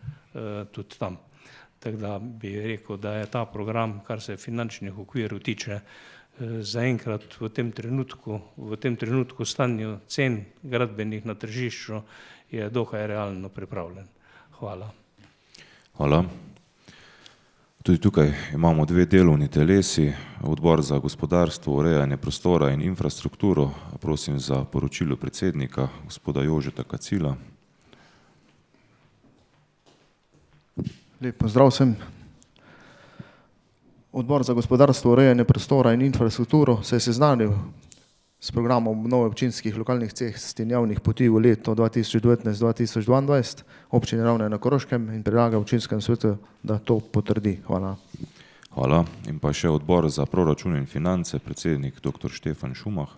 tudi tam. Tako da bi rekel, da je ta program, kar se finančnih okvirov tiče, zaenkrat v tem trenutku stanju cen gradbenih na tržišču je dokaj realno pripravljen. Hvala. Hvala. Tudi tukaj imamo dve delovni telesi, odbor za gospodarstvo, urejanje prostora in infrastrukturo. Prosim za poročilo predsednika, gospoda Jožeta Kacila. Lep pozdrav vsem. Odbor za gospodarstvo, urejanje prostora in infrastrukturo se je seznanil s programom obnove občinskih lokalnih cest in javnih poti v letu 2019-2022 občine Ravne na Koroškem in predlaga občinskemu svetu, da to potrdi. Hvala. Hvala. In pa še odbor za proračun in finance, predsednik dr. Štefan Šumah.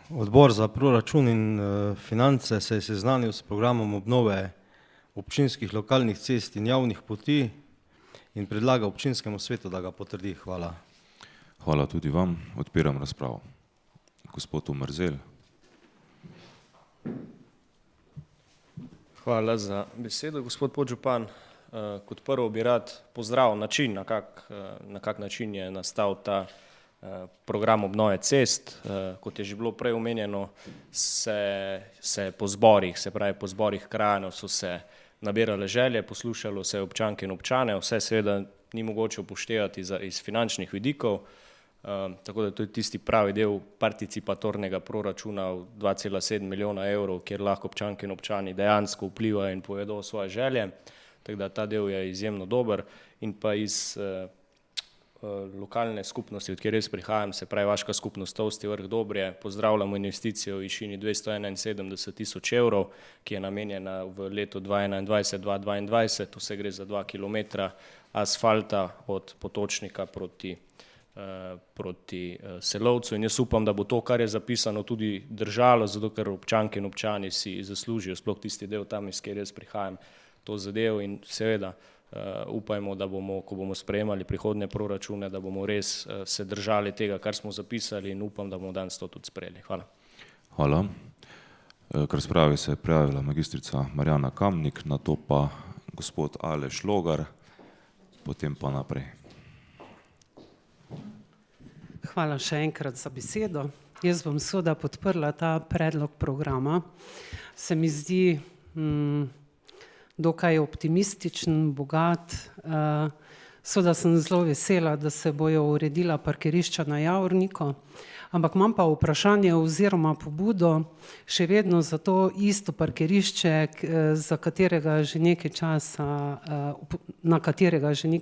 Odbor za proračun in finance se je seznanil s programom obnove občinskih lokalnih cest in javnih poti in predlaga občinskemu svetu, da ga potrdi. Hvala. Hvala tudi vam. Odpiram razpravo. Gospod Omerzel. Hvala za besedo, gospod podžupan. Kot prvo bi rad pozdravil način, na kak način je nastal ta program obnove cest. Kot je že bilo prej omenjeno, se po zborih, se pravi po zborih krajanov so se nabirale želje, poslušalo se občanke in občane, vse seveda ni mogoče upoštevati iz finančnih vidikov, tako da to je tisti pravi del participatornega proračuna v 2,7 milijona evrov, kjer lahko občanke in občani dejansko vplivajo in povedo svoje želje, tako da ta del je izjemno dober. In pa iz lokalne skupnosti, od kjer jaz prihajam, se pravi vaška skupnost Tolsti vrh Dobrje, pozdravljamo investicijo v višini 271 tisoč evrov, ki je namenjena v letu 2021-2022, vse gre za 2 kilometra asfalta od Potočnika proti Selovcu in jaz upam, da bo to, kar je zapisano, tudi držalo, zato ker občanke in občani si zaslužijo, sploh tisti del tam, iz kjer jaz prihajam, to zadev in seveda upajmo, da bomo, ko bomo sprejemali prihodnje proračune, da bomo res se držali tega, kar smo zapisali in upam, da bomo danes to tudi sprejeli. Hvala. Hvala. K razpravi se je prijavila magistrica Marjana Kamnik, nato pa gospod Aleš Logar, potem pa naprej. Hvala še enkrat za besedo. Jaz bom seveda podprla ta predlog programa. Se mi zdi dokaj optimističen, bogat. Seveda sem zelo vesela, da se bojo uredila parkirišča na Javorniku, ampak imam pa vprašanje oziroma pobudo še vedno za to isto parkirišče, na katerega že nekaj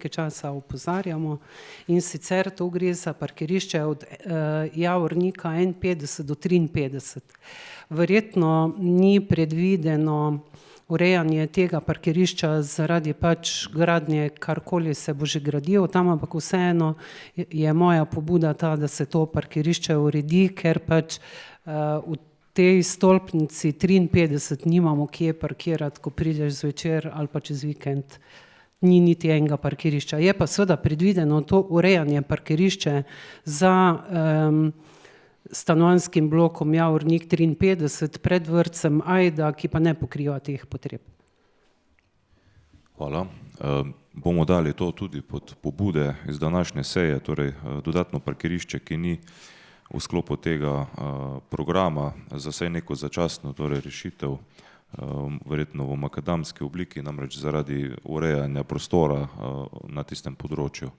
časa opozarjamo, in sicer to gre za parkirišče od Javornika 51 do 53. Verjetno ni predvideno urejanje tega parkirišča zaradi pač gradnje, karkoli se bo že gradilo tam, ampak vseeno je moja pobuda ta, da se to parkirišče uredi, ker pač v tej stolpnici 53 nimamo kje parkirati, ko prideš zvečer ali pa čez vikend. Ni niti enega parkirišča. Je pa seveda predvideno to urejanje parkirišče za stanovanjskim blokom Javornik 53 pred vrtcem Ajda, ki pa ne pokriva teh potreb. Hvala. Bomo dali to tudi pod pobude iz današnje seje, torej dodatno parkirišče, ki ni v sklopu tega programa za vsaj neko začasno torej rešitev, verjetno v makadamski obliki, namreč zaradi urejanja prostora na tistem področju.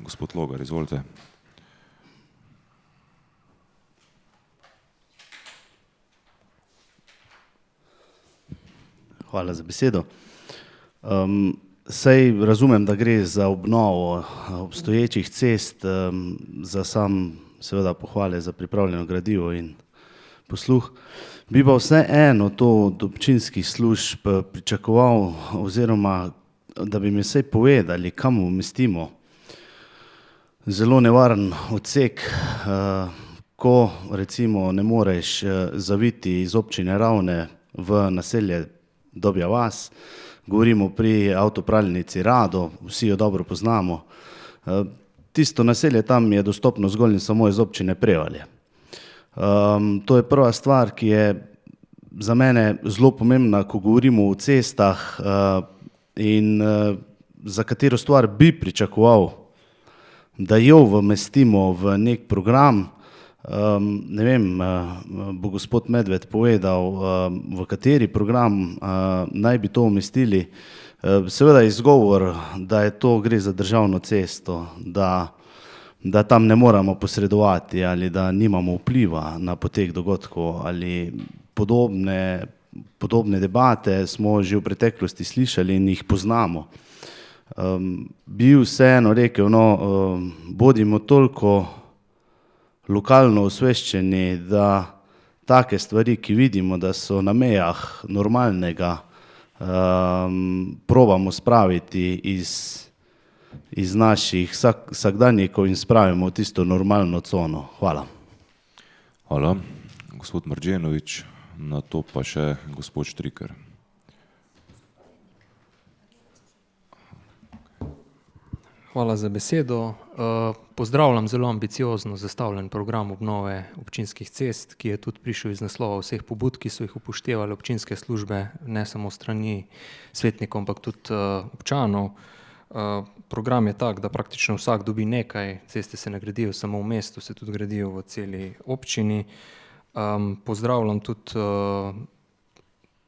Gospod Logar, izvolite. Hvala za besedo. Saj razumem, da gre za obnovo obstoječih cest, za sam seveda pohvale za pripravljeno gradivo in posluh. Bi pa vseeno to od občinskih služb pričakoval, oziroma da bi mi vsaj povedali, kam umestimo zelo nevaren odsek, ko recimo ne moreš zaviti iz občine Ravne v naselje Dobja vas, govorimo pri avtopralnici Rado, vsi jo dobro poznamo. Tisto naselje tam je dostopno zgolj in samo iz občine Prevalje. To je prva stvar, ki je za mene zelo pomembna, ko govorimo o cestah in za katero stvar bi pričakoval, da jo umestimo v nek program. Ne vem, bo gospod Medved povedal, v kateri program naj bi to umestili. Seveda je izgovor, da je to gre za državno cesto, da tam ne moramo posredovati ali da nimamo vpliva na potek dogodkov ali podobne debate smo že v preteklosti slišali in jih poznamo. Bi vseeno rekel, bodimo toliko lokalno osveščeni, da take stvari, ki vidimo, da so na mejah normalnega, probamo spraviti iz naših vsakdanjikov in spravimo v tisto normalno cono. Hvala. Hvala. Gospod Mrdženović, nato pa še gospod Štriker. Hvala za besedo. Pozdravljam zelo ambiciozno zastavljen program obnove občinskih cest, ki je tudi prišel iz naslova vseh pobud, ki so jih upoštevali občinske službe, ne samo strani svetnikov, ampak tudi občanov. Program je tak, da praktično vsak dobi nekaj, ceste se ne gradijo samo v mestu, se tudi gradijo v celi občini. Pozdravljam tudi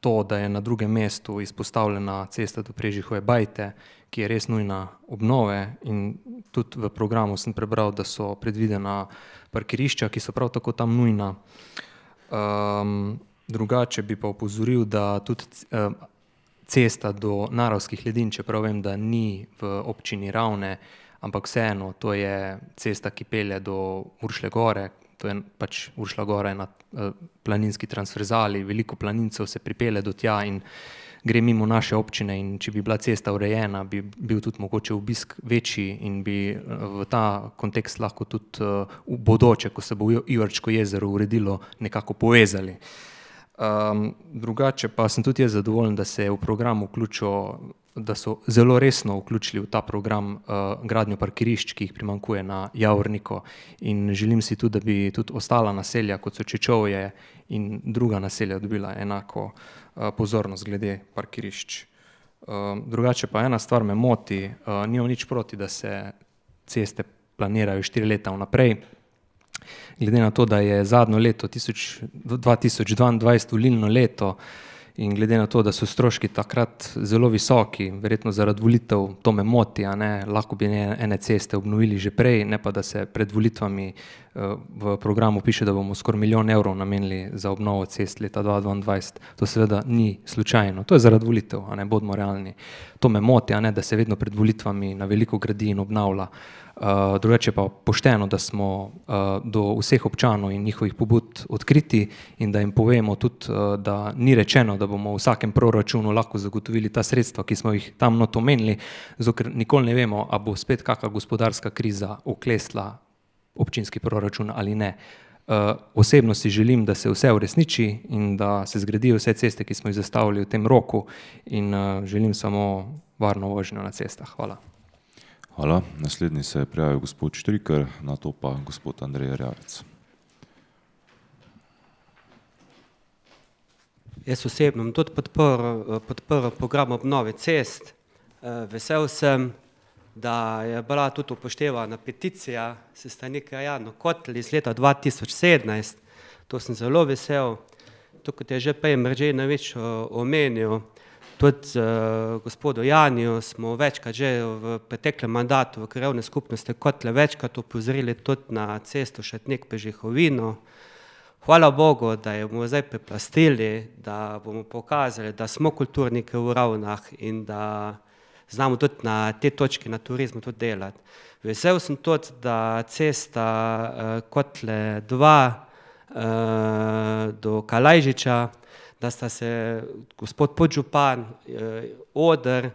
to, da je na drugem mestu izpostavljena cesta do Prežihove Bajte, ki je res nujna obnove, in tudi v programu sem prebral, da so predvidena parkirišča, ki so prav tako tam nujna. Drugače bi pa opozoril, da tudi cesta do Naravskih ledin, čeprav vem, da ni v občini Ravne, ampak vseeno, to je cesta, ki pelje do Uršlje gore, to je pač Uršlja gora na planinski transverzali, veliko planincev se pripelje do tja in gre mimo naše občine, in če bi bila cesta urejena, bi bil tudi mogoče obisk večji in bi v ta kontekst lahko tudi v bodoče, ko se bo Ivarčko jezero uredilo, nekako povezali. Drugače pa sem tudi jaz zadovoljen, da se je v program vključil, da so zelo resno vključili v ta program gradnjo parkirišč, ki jih primanjkuje na Javorniku, in želim si tudi, da bi tudi ostala naselja, kot so Čečovje in druga naselja, dobila enako pozornost glede parkirišč. Drugače pa ena stvar me moti, nimam nič proti, da se ceste planirajo 4 leta vnaprej. Glede na to, da je zadnjo leto 2022 volilno leto in glede na to, da so stroški takrat zelo visoki, verjetno zaradi volitev, to me moti, lahko bi ene ceste obnovili že prej, ne pa da se pred volitvami v programu piše, da bomo skoraj 1 milijon evrov namenili za obnovo cest leta 2022. To seveda ni slučajno, to je zaradi volitev, bodimo realni. To me moti, da se vedno pred volitvami na veliko gradi in obnavlja. Drugače pa pošteno, da smo do vseh občanov in njihovih pobud odkriti in da jim povemo tudi, da ni rečeno, da bomo v vsakem proračunu lahko zagotovili ta sredstva, ki smo jih tam not omenili, zato ker nikoli ne vemo, a bo spet kakšna gospodarska kriza oklestila občinski proračun ali ne. Osebno si želim, da se vse uresniči in da se zgradijo vse ceste, ki smo jih zastavili v tem roku, in želim samo varno vožnjo na cestah. Hvala. Hvala. Naslednji se je prijavil gospod Štriker, nato pa gospod Andrej Erjavec. Jaz osebno bom tudi podprl program obnove cest. Vesel sem, da je bila tudi upoštevana peticija s strani krajanov Kotelj iz leta 2017. To sem zelo vesel. To, kot je že prej Mrženovič omenil, tudi gospodu Janiju smo večkrat že v preteklem mandatu v krajevni skupnosti Kotelj večkrat opozorili tudi na cesto Šatnik-Prežihovino. Hvala Bogu, da jo bomo zdaj preplastili, da bomo pokazali, da smo kulturniki v Ravnah in da znamo tudi na te točki na turizmu tudi delati. Vesel sem tudi, da cesta Kotlje 2 do Kalajžiča, da sta se gospod podžupan Oder,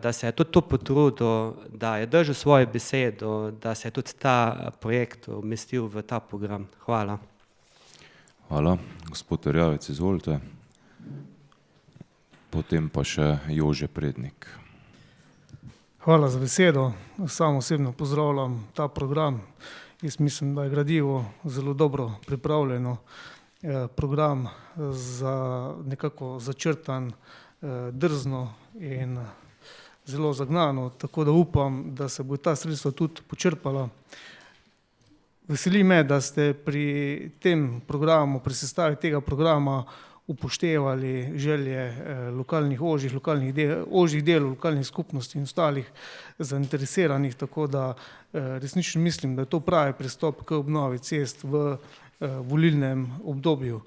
da se je tudi to potrudil, da je držal svojo besedo, da se je tudi ta projekt umestil v ta program. Hvala. Hvala. Gospod Erjavec, izvolite. Potem pa še Jože Prednik. Hvala za besedo. Sam osebno pozdravljam ta program. Jaz mislim, da je gradivo zelo dobro pripravljeno. Program za nekako začrtan, drzno in zelo zagnano, tako da upam, da se bo ta sredstva tudi počrpala. Veseli me, da ste pri tem programu, pri sestavi tega programa upoštevali želje lokalnih ožjih delov, lokalnih skupnosti in ostalih zainteresiranih, tako da resnično mislim, da je to pravi pristop k obnovi cest v volilnem obdobju.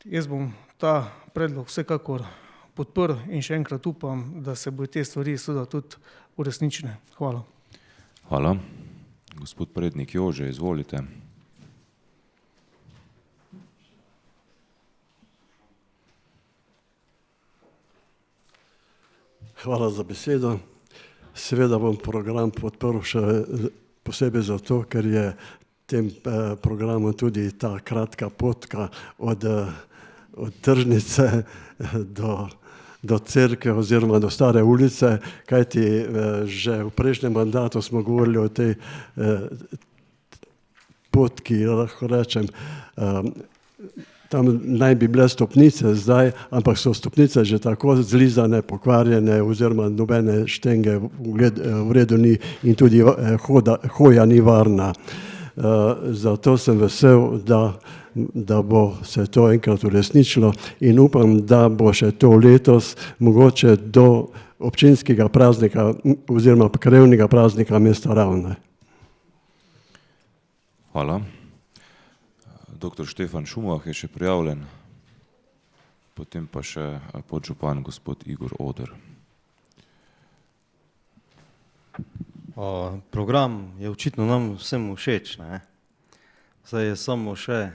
Jaz bom ta predlog vsekakor podprl in še enkrat upam, da se bodo te stvari seveda tudi uresničene. Hvala. Hvala. Gospod Prednik Jože, izvolite. Hvala za besedo. Seveda bom program podprl še posebej zato, ker je tem programu tudi ta kratka potka od tržnice do cerkve oziroma do Stare ulice, kajti že v prejšnjem mandatu smo govorili o tej potki, lahko rečem, tam naj bi bile stopnice zdaj, ampak so stopnice že tako zlizane, pokvarjene oziroma nobene štenge v redu ni in tudi hoja ni varna. Zato sem vesel, da bo se to enkrat uresničilo in upam, da bo še to letos mogoče do občinskega praznika oziroma krajevnega praznika mesta Ravne. Hvala. Dr. Štefan Šumah je še prijavljen, potem pa še podžupan gospod Igor Oder. Program je očitno nam vsem všeč, ne? Zdaj je samo še,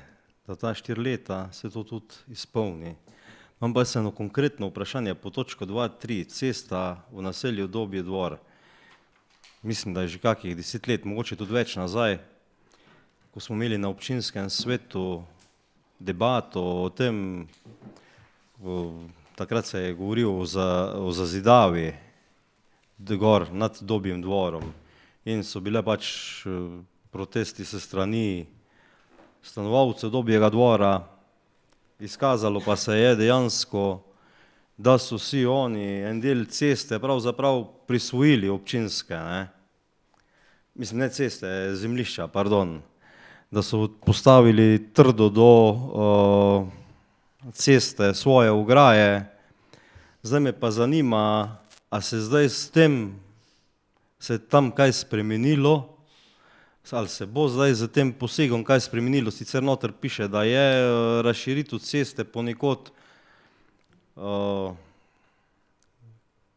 da ta 4 leta se to tudi izpolni. Imam pa eno konkretno vprašanje po točko 2.3, cesta v naselju Dobje dvor. Mislim, da je že kakih 10 let, mogoče tudi več nazaj, ko smo imeli na občinskem svetu debato o tem, takrat se je govorilo o zazidavi gor nad Dobjim dvorom in so bile pač protesti se strani stanovalcev Dobjega dvora, izkazalo pa se je dejansko, da so vsi oni en del ceste pravzaprav prisvojili občinske, ne? Mislim, ne ceste, zemljišča, pardon, da so postavili trdo do ceste svoje ograje. Zdaj me pa zanima, a se zdaj s tem, se tam kaj spremenilo, ali se bo zdaj z tem posegom kaj spremenilo, sicer noter piše, da je razširitev ceste ponekod,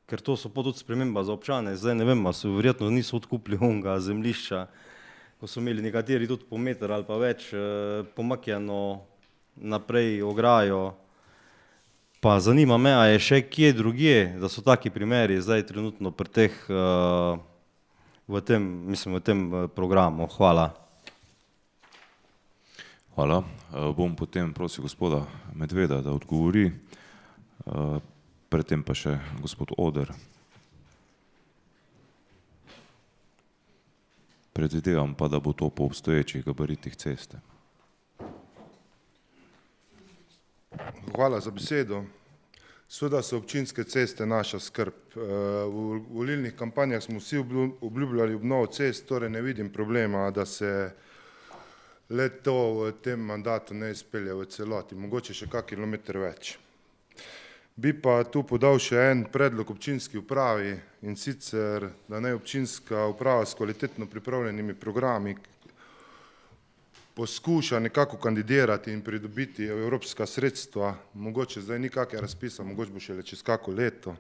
ker to so pa tudi sprememba za občane, zdaj ne vem, a so verjetno niso odkupili onega zemljišča, ko so imeli nekateri tudi po meter ali pa več pomakjeno naprej ograjo. Pa zanima me, a je še kje drugje, da so taki primeri zdaj trenutno pri teh, v tem programu. Hvala. Hvala. Bom potem prosil gospoda Medveda, da odgovori, predtem pa še gospod Oder. Predvidevam pa, da bo to po obstoječih gabaritih ceste. Hvala za besedo. Seveda so občinske ceste naša skrb. V volilnih kampanjah smo vsi obljubljali obnovo cest, torej ne vidim problema, da se le to v tem mandatu ne izpelje v celoti, mogoče še kak kilometer več. Bi pa tu podal še en predlog občinski upravi, in sicer, da naj občinska uprava s kvalitetno pripravljenimi programi poskuša nekako kandidirati in pridobiti evropska sredstva, mogoče zdaj ni kakega razpisa, mogoče bo šele čez kako leto,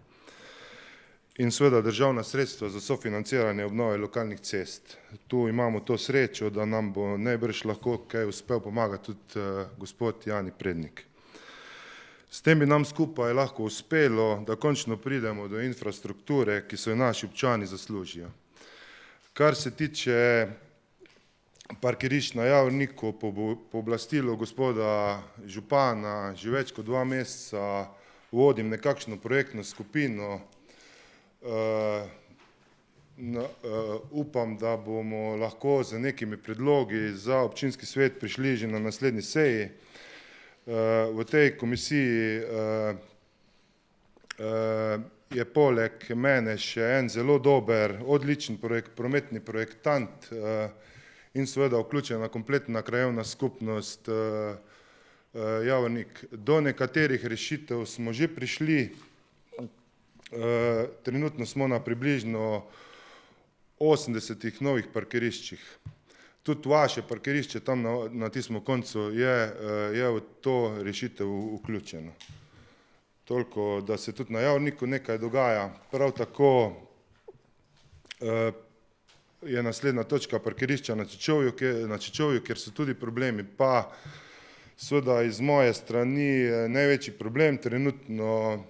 in seveda državna sredstva za sofinanciranje obnove lokalnih cest. Tu imamo to srečo, da nam bo najbrž lahko kaj uspel pomagati tudi gospod Jani Prednik. S tem bi nam skupaj lahko uspelo, da končno pridemo do infrastrukture, ki so jo naši občani zaslužijo. Kar se tiče parkirišč na Javorniku, po pooblastilu gospoda župana, že več kot 2 meseca vodim nekakšno projektno skupino. Upam, da bomo lahko z nekimi predlogi za občinski svet prišli že na naslednji seji. V tej komisiji je poleg mene še en zelo dober, odličen prometni projektant in seveda vključena kompletna krajevna skupnost Javornik. Do nekaterih rešitev smo že prišli, trenutno smo na približno 80 novih parkiriščih. Tudi vaše parkirišče tam na tistem koncu je v to rešitev vključeno. Toliko, da se tudi na Javorniku nekaj dogaja. Prav tako je naslednja točka parkirišča na Čečovju, kjer so tudi problemi, pa seveda iz moje strani največji problem trenutno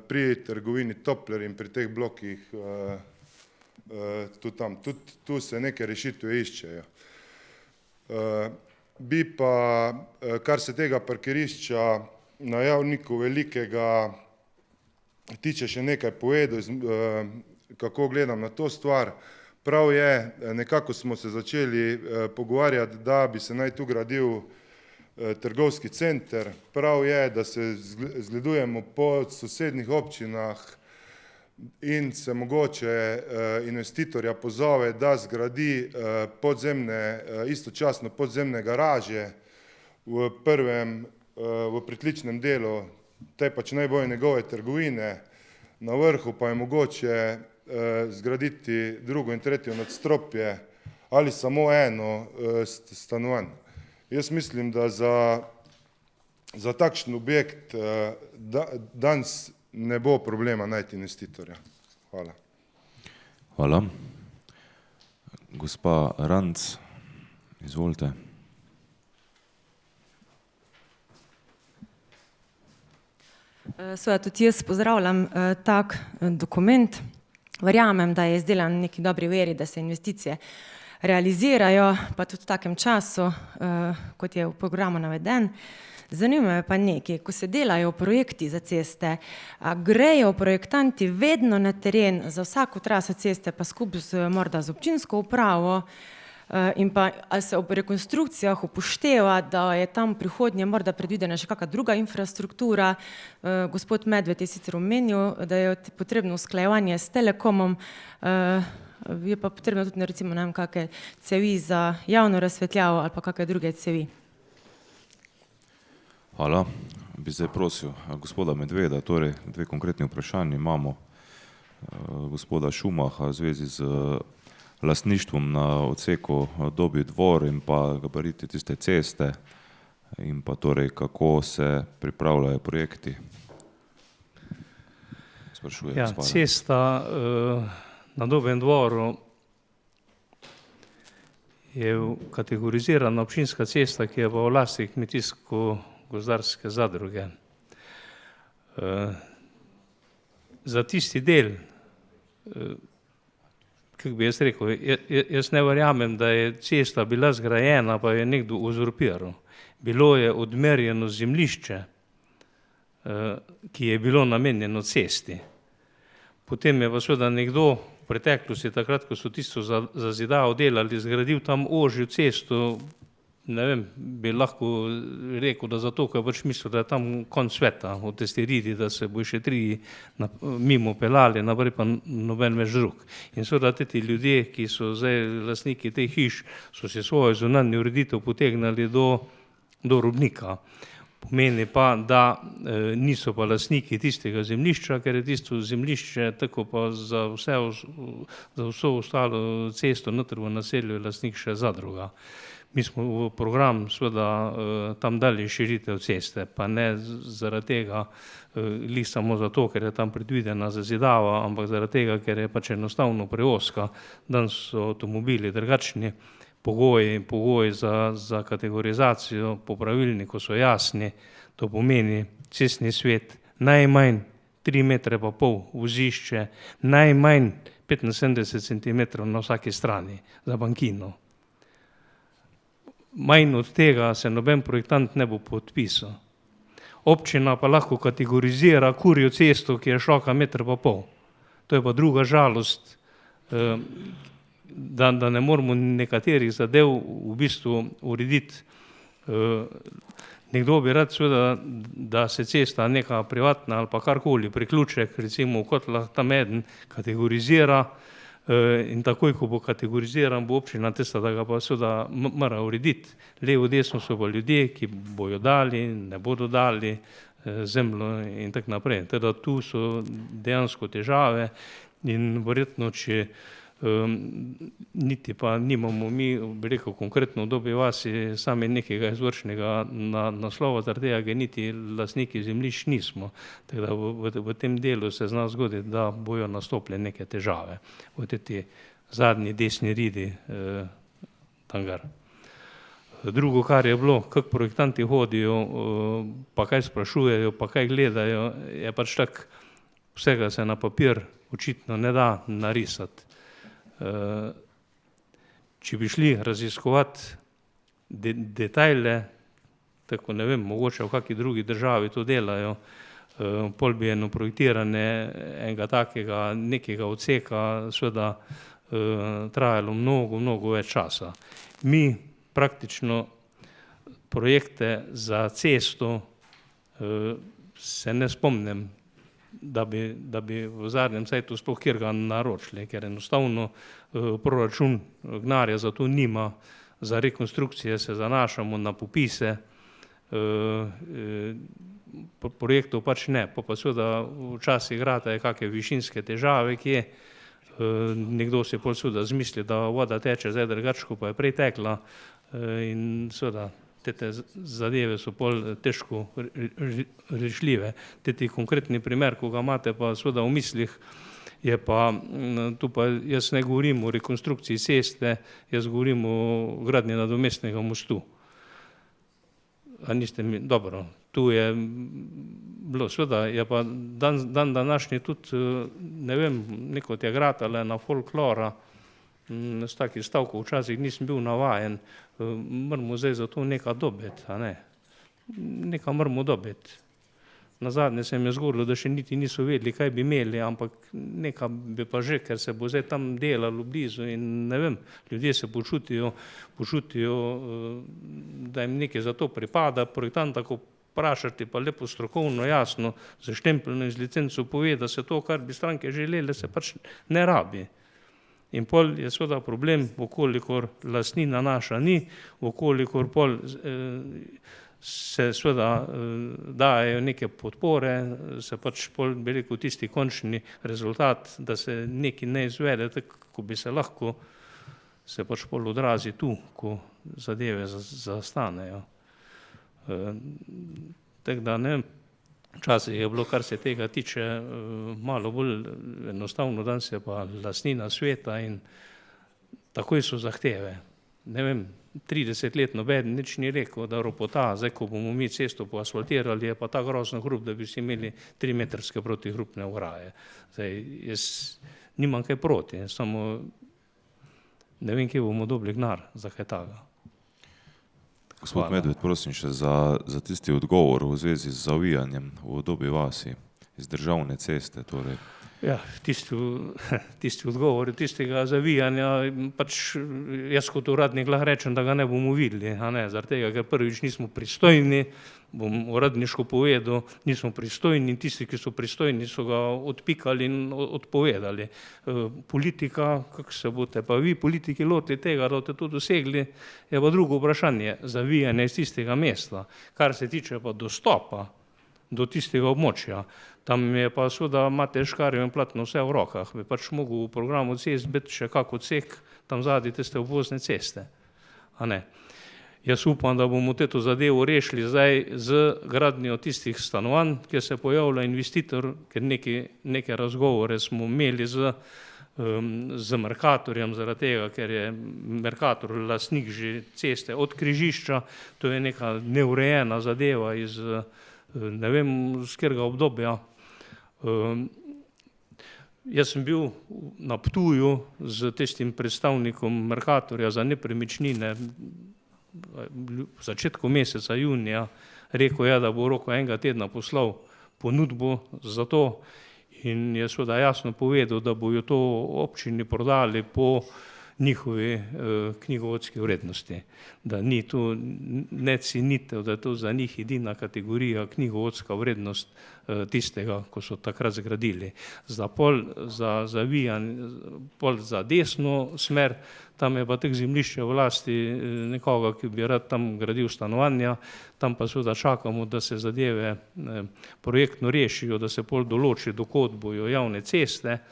pri trgovini Topler in pri teh blokih tudi tam. Tudi tu se neke rešitve iščejo. Bi pa, kar se tega parkirišča na Javorniku velikega tiče, še nekaj povedal, kako gledam na to stvar. Prav je, nekako smo se začeli pogovarjati, da bi se naj tu gradil trgovski center. Prav je, da se zgledujemo po sosednjih občinah in se mogoče investitorja pozove, da zgradi istočasno podzemne garaže v pritličnem delu te pač najbolj njegove trgovine, na vrhu pa je mogoče zgraditi drugo in tretjo nadstropje ali samo eno stanovanj. Jaz mislim, da za takšen objekt danes ne bo problema najti investitorja. Hvala. Hvala. Gospa Ranc, izvolite. Seveda tudi jaz pozdravljam tak dokument. Verjamem, da je izdelan v neki dobri veri, da se investicije realizirajo, pa tudi v takem času, kot je v programu naveden. Zanima me pa nekaj, ko se delajo projekti za ceste, a grejo projektanti vedno na teren za vsako traso ceste, pa skupaj morda z občinsko upravo, in pa ali se ob rekonstrukcijah upošteva, da je tam prihodnje morda predvidena še kakšna druga infrastruktura. Gospod Medved je sicer omenil, da je potrebno usklajevanje s Telekomom, je pa potrebno tudi recimo kakšne cevi za javno razsvetljavo ali pa kakšne druge cevi. Hvala. Bi zdaj prosil gospoda Medveda, torej dve konkretni vprašanji imamo. Gospoda Šumaha v zvezi z lastništvom na odseku Dobji dvor in pa gabariti tiste ceste in pa torej kako se pripravljajo projekti. Ja, cesta na Dobjem dvoru je kategorizirana občinska cesta, ki je pa v lasti kmetijsko-gozdarske zadruge. Za tisti del, kako bi jaz rekel, jaz ne verjamem, da je cesta bila zgrajena, pa je nekdo uzurpiral. Bilo je odmerjeno zemljišče, ki je bilo namenjeno cesti. Potem je pa seveda nekdo v preteklosti, takrat, ko so tisto zazidavo delali, zgradil tam ožjo cesto, ne vem, bi lahko rekel, da zato, ker pač mislil, da je tam konc sveta, v testi ridi, da se bo še 3 mimo pelali, naprej pa noben več drug. In seveda ti ljudje, ki so zdaj lastniki teh hiš, so si svojo zunanjo ureditev potegnali do robnika. Pomeni pa, da niso pa lastniki tistega zemljišča, ker je tisto zemljišče, tako pa za vso ostalo cesto noter v naselju je lastnik še zadruga. Mi smo v program seveda tam dali širitev ceste, pa ne zaradi tega, glih samo zato, ker je tam predvidena zazidava, ampak zaradi tega, ker je pač enostavno preozka. Danes so avtomobili drugačni, pogoji za kategorizacijo po pravilniku so jasni, to pomeni cestni svet najmanj 3,5 metra vozišče, najmanj 75 centimetrov na vsaki strani za bankino. Manj od tega se noben projektant ne bo podpisal. Občina pa lahko kategorizira kurjo cesto, ki je široka 1,5 metra. To je pa druga žalost, da ne moramo nekaterih zadev v bistvu urediti. Nekdo bi rad seveda, da se cesta neka privatna ali pa karkoli, priključek, recimo v Kotlah tam eden, kategorizira in takoj, ko bo kategoriziran, bo občina tista, da ga pa seveda mora urediti. Levo, desno so pa ljudje, ki bojo dali, ne bodo dali zemljo in tako naprej. Teda tu so dejansko težave in verjetno, če niti pa nimamo mi, bi rekel, konkretno v Dobji vasi sami nekega izvršnega naslova, zaradi tega, ker niti lastniki zemljišč nismo. Tako da v tem delu se zna zgoditi, da bojo nastopile neke težave v tej zadnji desni ridi Tangar. Drugo, kar je bilo, kako projektanti hodijo, pa kaj sprašujejo, pa kaj gledajo, je pač tako, vsega se na papir očitno ne da narisati. Če bi šli raziskovati detajle, tako ne vem, mogoče v kakšni drugi državi to delajo, pol bi eno projektiranje enega takega nekega odseka seveda trajalo mnogo več časa. Mi praktično projekte za cesto se ne spomnim, da bi v zadnjem cajtu sploh kjerga naročili, ker enostavno proračun gnarja za to nima, za rekonstrukcije se zanašamo na popise, projektov pač ne, pa seveda včasih igrate kakšne višinske težave, kje nekdo si pol seveda zmisli, da voda teče zdaj drugače, pa je prej tekla in seveda te zadeve so pol težko rešljive. Te konkretni primer, ko ga imate pa seveda v mislih, je pa, tu pa jaz ne govorim o rekonstrukciji ceste, jaz govorim o gradnji nadomestnega mostu. A niste mi, dobro, tu je bilo, seveda je pa dan današnji tudi, ne vem, neko te gratale na folklora, s takih stavkov včasih nisem bil navajen, moramo zdaj za to nekaj dobiti, a ne. Nekaj moramo dobiti. Nazadnje se mi je zgodilo, da še niti niso vedeli, kaj bi imeli, ampak nekaj bi pa že, ker se bo zdaj tam delalo blizu in ne vem, ljudje se počutijo, da jim nekaj za to pripada, projektant tako vprašati pa lepo strokovno, jasno, z štempljeno iz licenco pove, da se to, kar bi stranke želeli, se pač ne rabi. In pol je seveda problem, okolikor lastnina naša ni, okolikor pol se seveda dajo neke podpore, se pač pol bi rekel tisti končni rezultat, da se nekaj ne izvede, tako ko bi se lahko, se pač pol odrazi tu, ko zadeve zastanejo. Tako da ne, včasih je bilo, kar se tega tiče, malo bolj enostavno, danes je pa lastnina sveta in takoj so zahteve. Ne vem, 30 let nobeden nič ni rekel, da ropota, zdaj ko bomo mi cesto poasfaltirali, je pa ta grozno hrup, da bi si imeli 3-metrske protihrupne ograje. Zdaj, jaz nimam kaj proti, samo ne vem, kje bomo dobili denar za kaj takega. Gospod Medved, prosim še za tisti odgovor v zvezi z zavijanjem v Dobi vasi iz državne ceste. Torej. Ja, tisti odgovor tistega zavijanja, pač jaz kot uradnik lahko rečem, da ga ne bomo videli, a ne, zaradi tega, ker prvič nismo pristojni, bom uradniško povedal, nismo pristojni, tisti, ki so pristojni, so ga odpikali in odpovedali. Politika, kako se boste pa vi politiki lotili tega, da boste to dosegli, je pa drugo vprašanje, zavijanje iz tistega mesta. Kar se tiče pa dostopa do tistega območja, tam je pa seveda imate škarje in platno vse v rokah, bi pač mogel v programu cest biti še kak odsek, tam zadnji tiste obvozne ceste, a ne. Jaz upam, da bomo to zadevo rešili zdaj z gradnjo tistih stanovanj, kjer se pojavlja investitor, ker neke razgovore smo imeli z Mercatorjem, zaradi tega, ker je Mercator lastnik že ceste od križišča, to je neka neurejena zadeva iz ne vem, z katerega obdobja. Jaz sem bil na Ptuju z tistim predstavnikom Mercatorja za nepremičnine v začetku meseca junija, rekel je, da bo v roku enega tedna poslal ponudbo za to in je seveda jasno povedal, da bojo to občini prodali po njihovi knjigovodski vrednosti. Da ni to ne cenitev, da je to za njih edina kategorija knjigovodska vrednost tistega, ko so takrat zgradili. Za zavijanje, pol za desno smer, tam je pa teh zemljišče v lasti nekoga, ki bi rad tam gradil stanovanja, tam pa seveda čakamo, da se zadeve projektno rešijo, da se pol določi, do kod bojo javne ceste,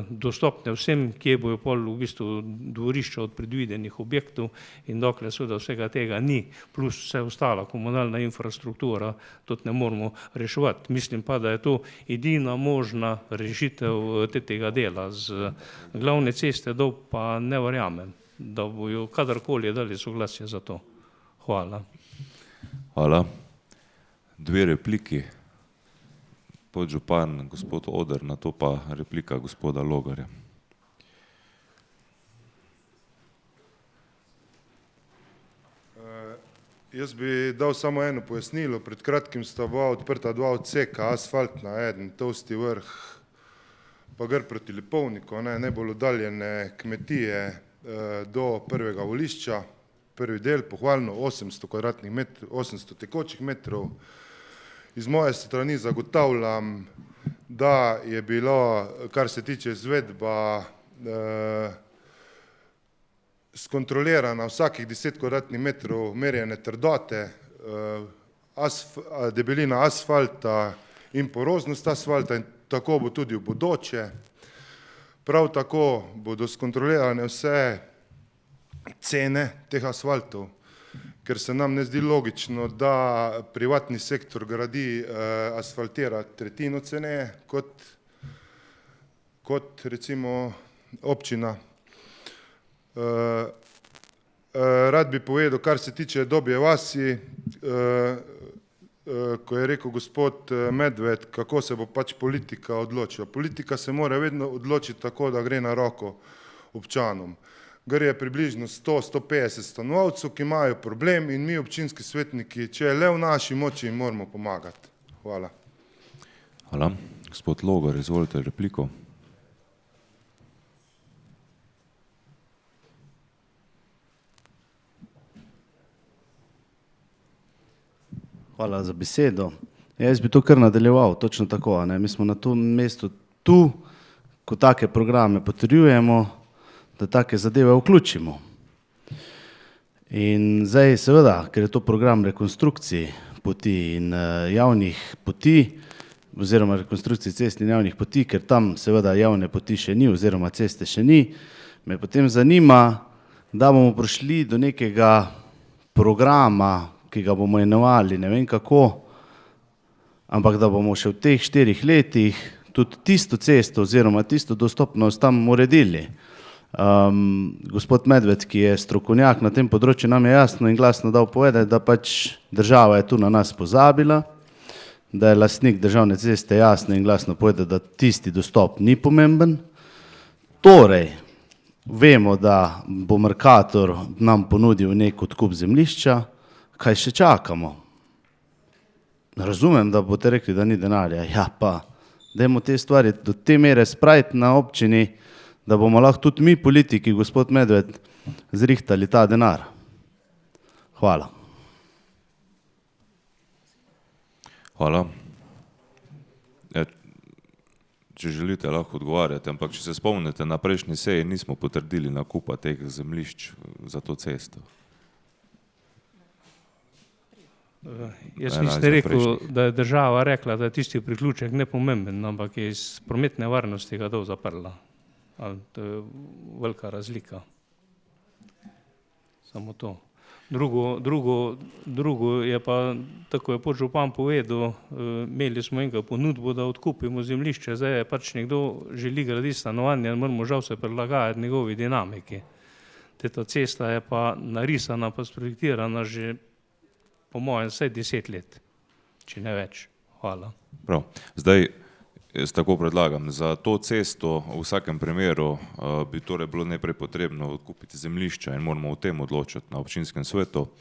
dostopne vsem, kje bojo pol v bistvu dvorišča od predvidenih objektov in dokler seveda vsega tega ni, plus vse ostala komunalna infrastruktura, tudi ne moramo reševati. Mislim pa, da je to edina možna rešitev tega dela. Z glavne ceste dol pa ne verjamem, da bojo kadarkoli dali soglasje za to. Hvala. Hvala. 2 repliki. Podžupan, gospod Oder, na to pa replika gospoda Logarja. Jaz bi dal samo eno pojasnilo. Pred kratkim sta bila odprta 2 odseka, asfaltna, eden Tosti vrh, pa gor proti Lipovniku, najbolj oddaljene kmetije do prvega volišča, prvi del, pohvalno 800 tekočih metrov. Iz moje strani zagotavljam, da je bilo, kar se tiče izvedba, skontrolirana vsakih 10 kvadratnih metrov merjene trdote, debelina asfalta in poroznost asfalta in tako bo tudi v bodoče. Prav tako bodo skontrolirane vse cene teh asfaltov, ker se nam ne zdi logično, da privatni sektor gradi, asfaltira tretjino ceneje kot recimo občina. Rad bi povedal, kar se tiče Dobje vasi, ko je rekel gospod Medved, kako se bo pač politika odločila. Politika se mora vedno odločiti tako, da gre na roko občanom. Gre približno 100-150 stanovalcev, ki imajo problem in mi občinski svetniki, če je le v naši moči, jim moramo pomagati. Hvala. Hvala. Gospod Logar, izvolite repliko. Hvala za besedo. Jaz bi to kar nadaljeval, točno tako. Mi smo na tem mestu tu, ko take programe potrjujemo, da take zadeve vključimo. In zdaj seveda, ker je to program rekonstrukcij poti in javnih poti, oziroma rekonstrukcij cest in javnih poti, ker tam seveda javne poti še ni oziroma ceste še ni, me potem zanima, da bomo prišli do nekega programa, ki ga bomo imenovali ne vem kako, ampak da bomo še v teh 4 letih tudi tisto cesto oziroma tisto dostopnost tam uredili. Gospod Medved, ki je strokovnjak na tem področju, nam je jasno in glasno dal povedati, da pač država je tu na nas pozabila, da je lastnik državne ceste jasno in glasno povedal, da tisti dostop ni pomemben. Torej, vemo, da bo Mercator nam ponudil nek odkup zemljišča, kaj še čakamo? Razumem, da boste rekli, da ni denarja. Ja pa, dajmo te stvari do te mere spraviti na občini, da bomo lahko tudi mi politiki, gospod Medved, zrihtali ta denar. Hvala. Hvala. Če želite, lahko odgovarjate, ampak če se spomnite, na prejšnji seji nismo potrdili nakupa teh zemljišč za to cesto. Jaz nisem rekel, da je država rekla, da je tisti priključek nepomemben, ampak je iz prometne varnosti ga dol zaprla. To je velika razlika. Samo to. Drugo je pa, tako je podžupan povedal, imeli smo enega ponudbo, da odkupimo zemljišče, zdaj je pač nekdo želi graditi stanovanje, moramo žal se prilagajati njegovi dinamiki. Ta cesta je pa narisana, pa sprojektirana že po mojem vsaj 10 let, če ne več. Hvala. Prav. Zdaj, jaz tako predlagam, za to cesto v vsakem primeru bi torej bilo najprej potrebno odkupiti zemljišča in moramo o tem odločiti na občinskem svetu.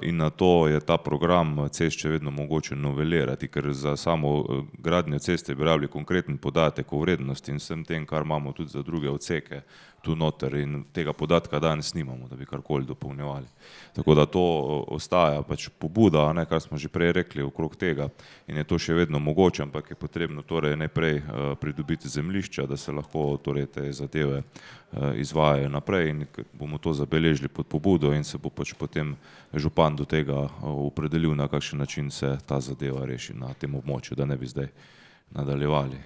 In na to je ta program cest še vedno mogoče novelirati, ker za samo gradnjo ceste bi rabili konkreten podatek o vrednosti in vsem tem, kar imamo tudi za druge odseke tu noter in tega podatka danes nimamo, da bi karkoli dopolnjevali. Tako da to ostaja pač pobuda, kar smo že prej rekli okrog tega in je to še vedno mogoče, ampak je potrebno torej najprej pridobiti zemljišča, da se lahko torej te zadeve izvajajo naprej in bomo to zabeležili pod pobudo in se bo pač potem župan do tega opredelil, na kakšen način se ta zadeva reši na tem območju, da ne bi zdaj nadaljevali.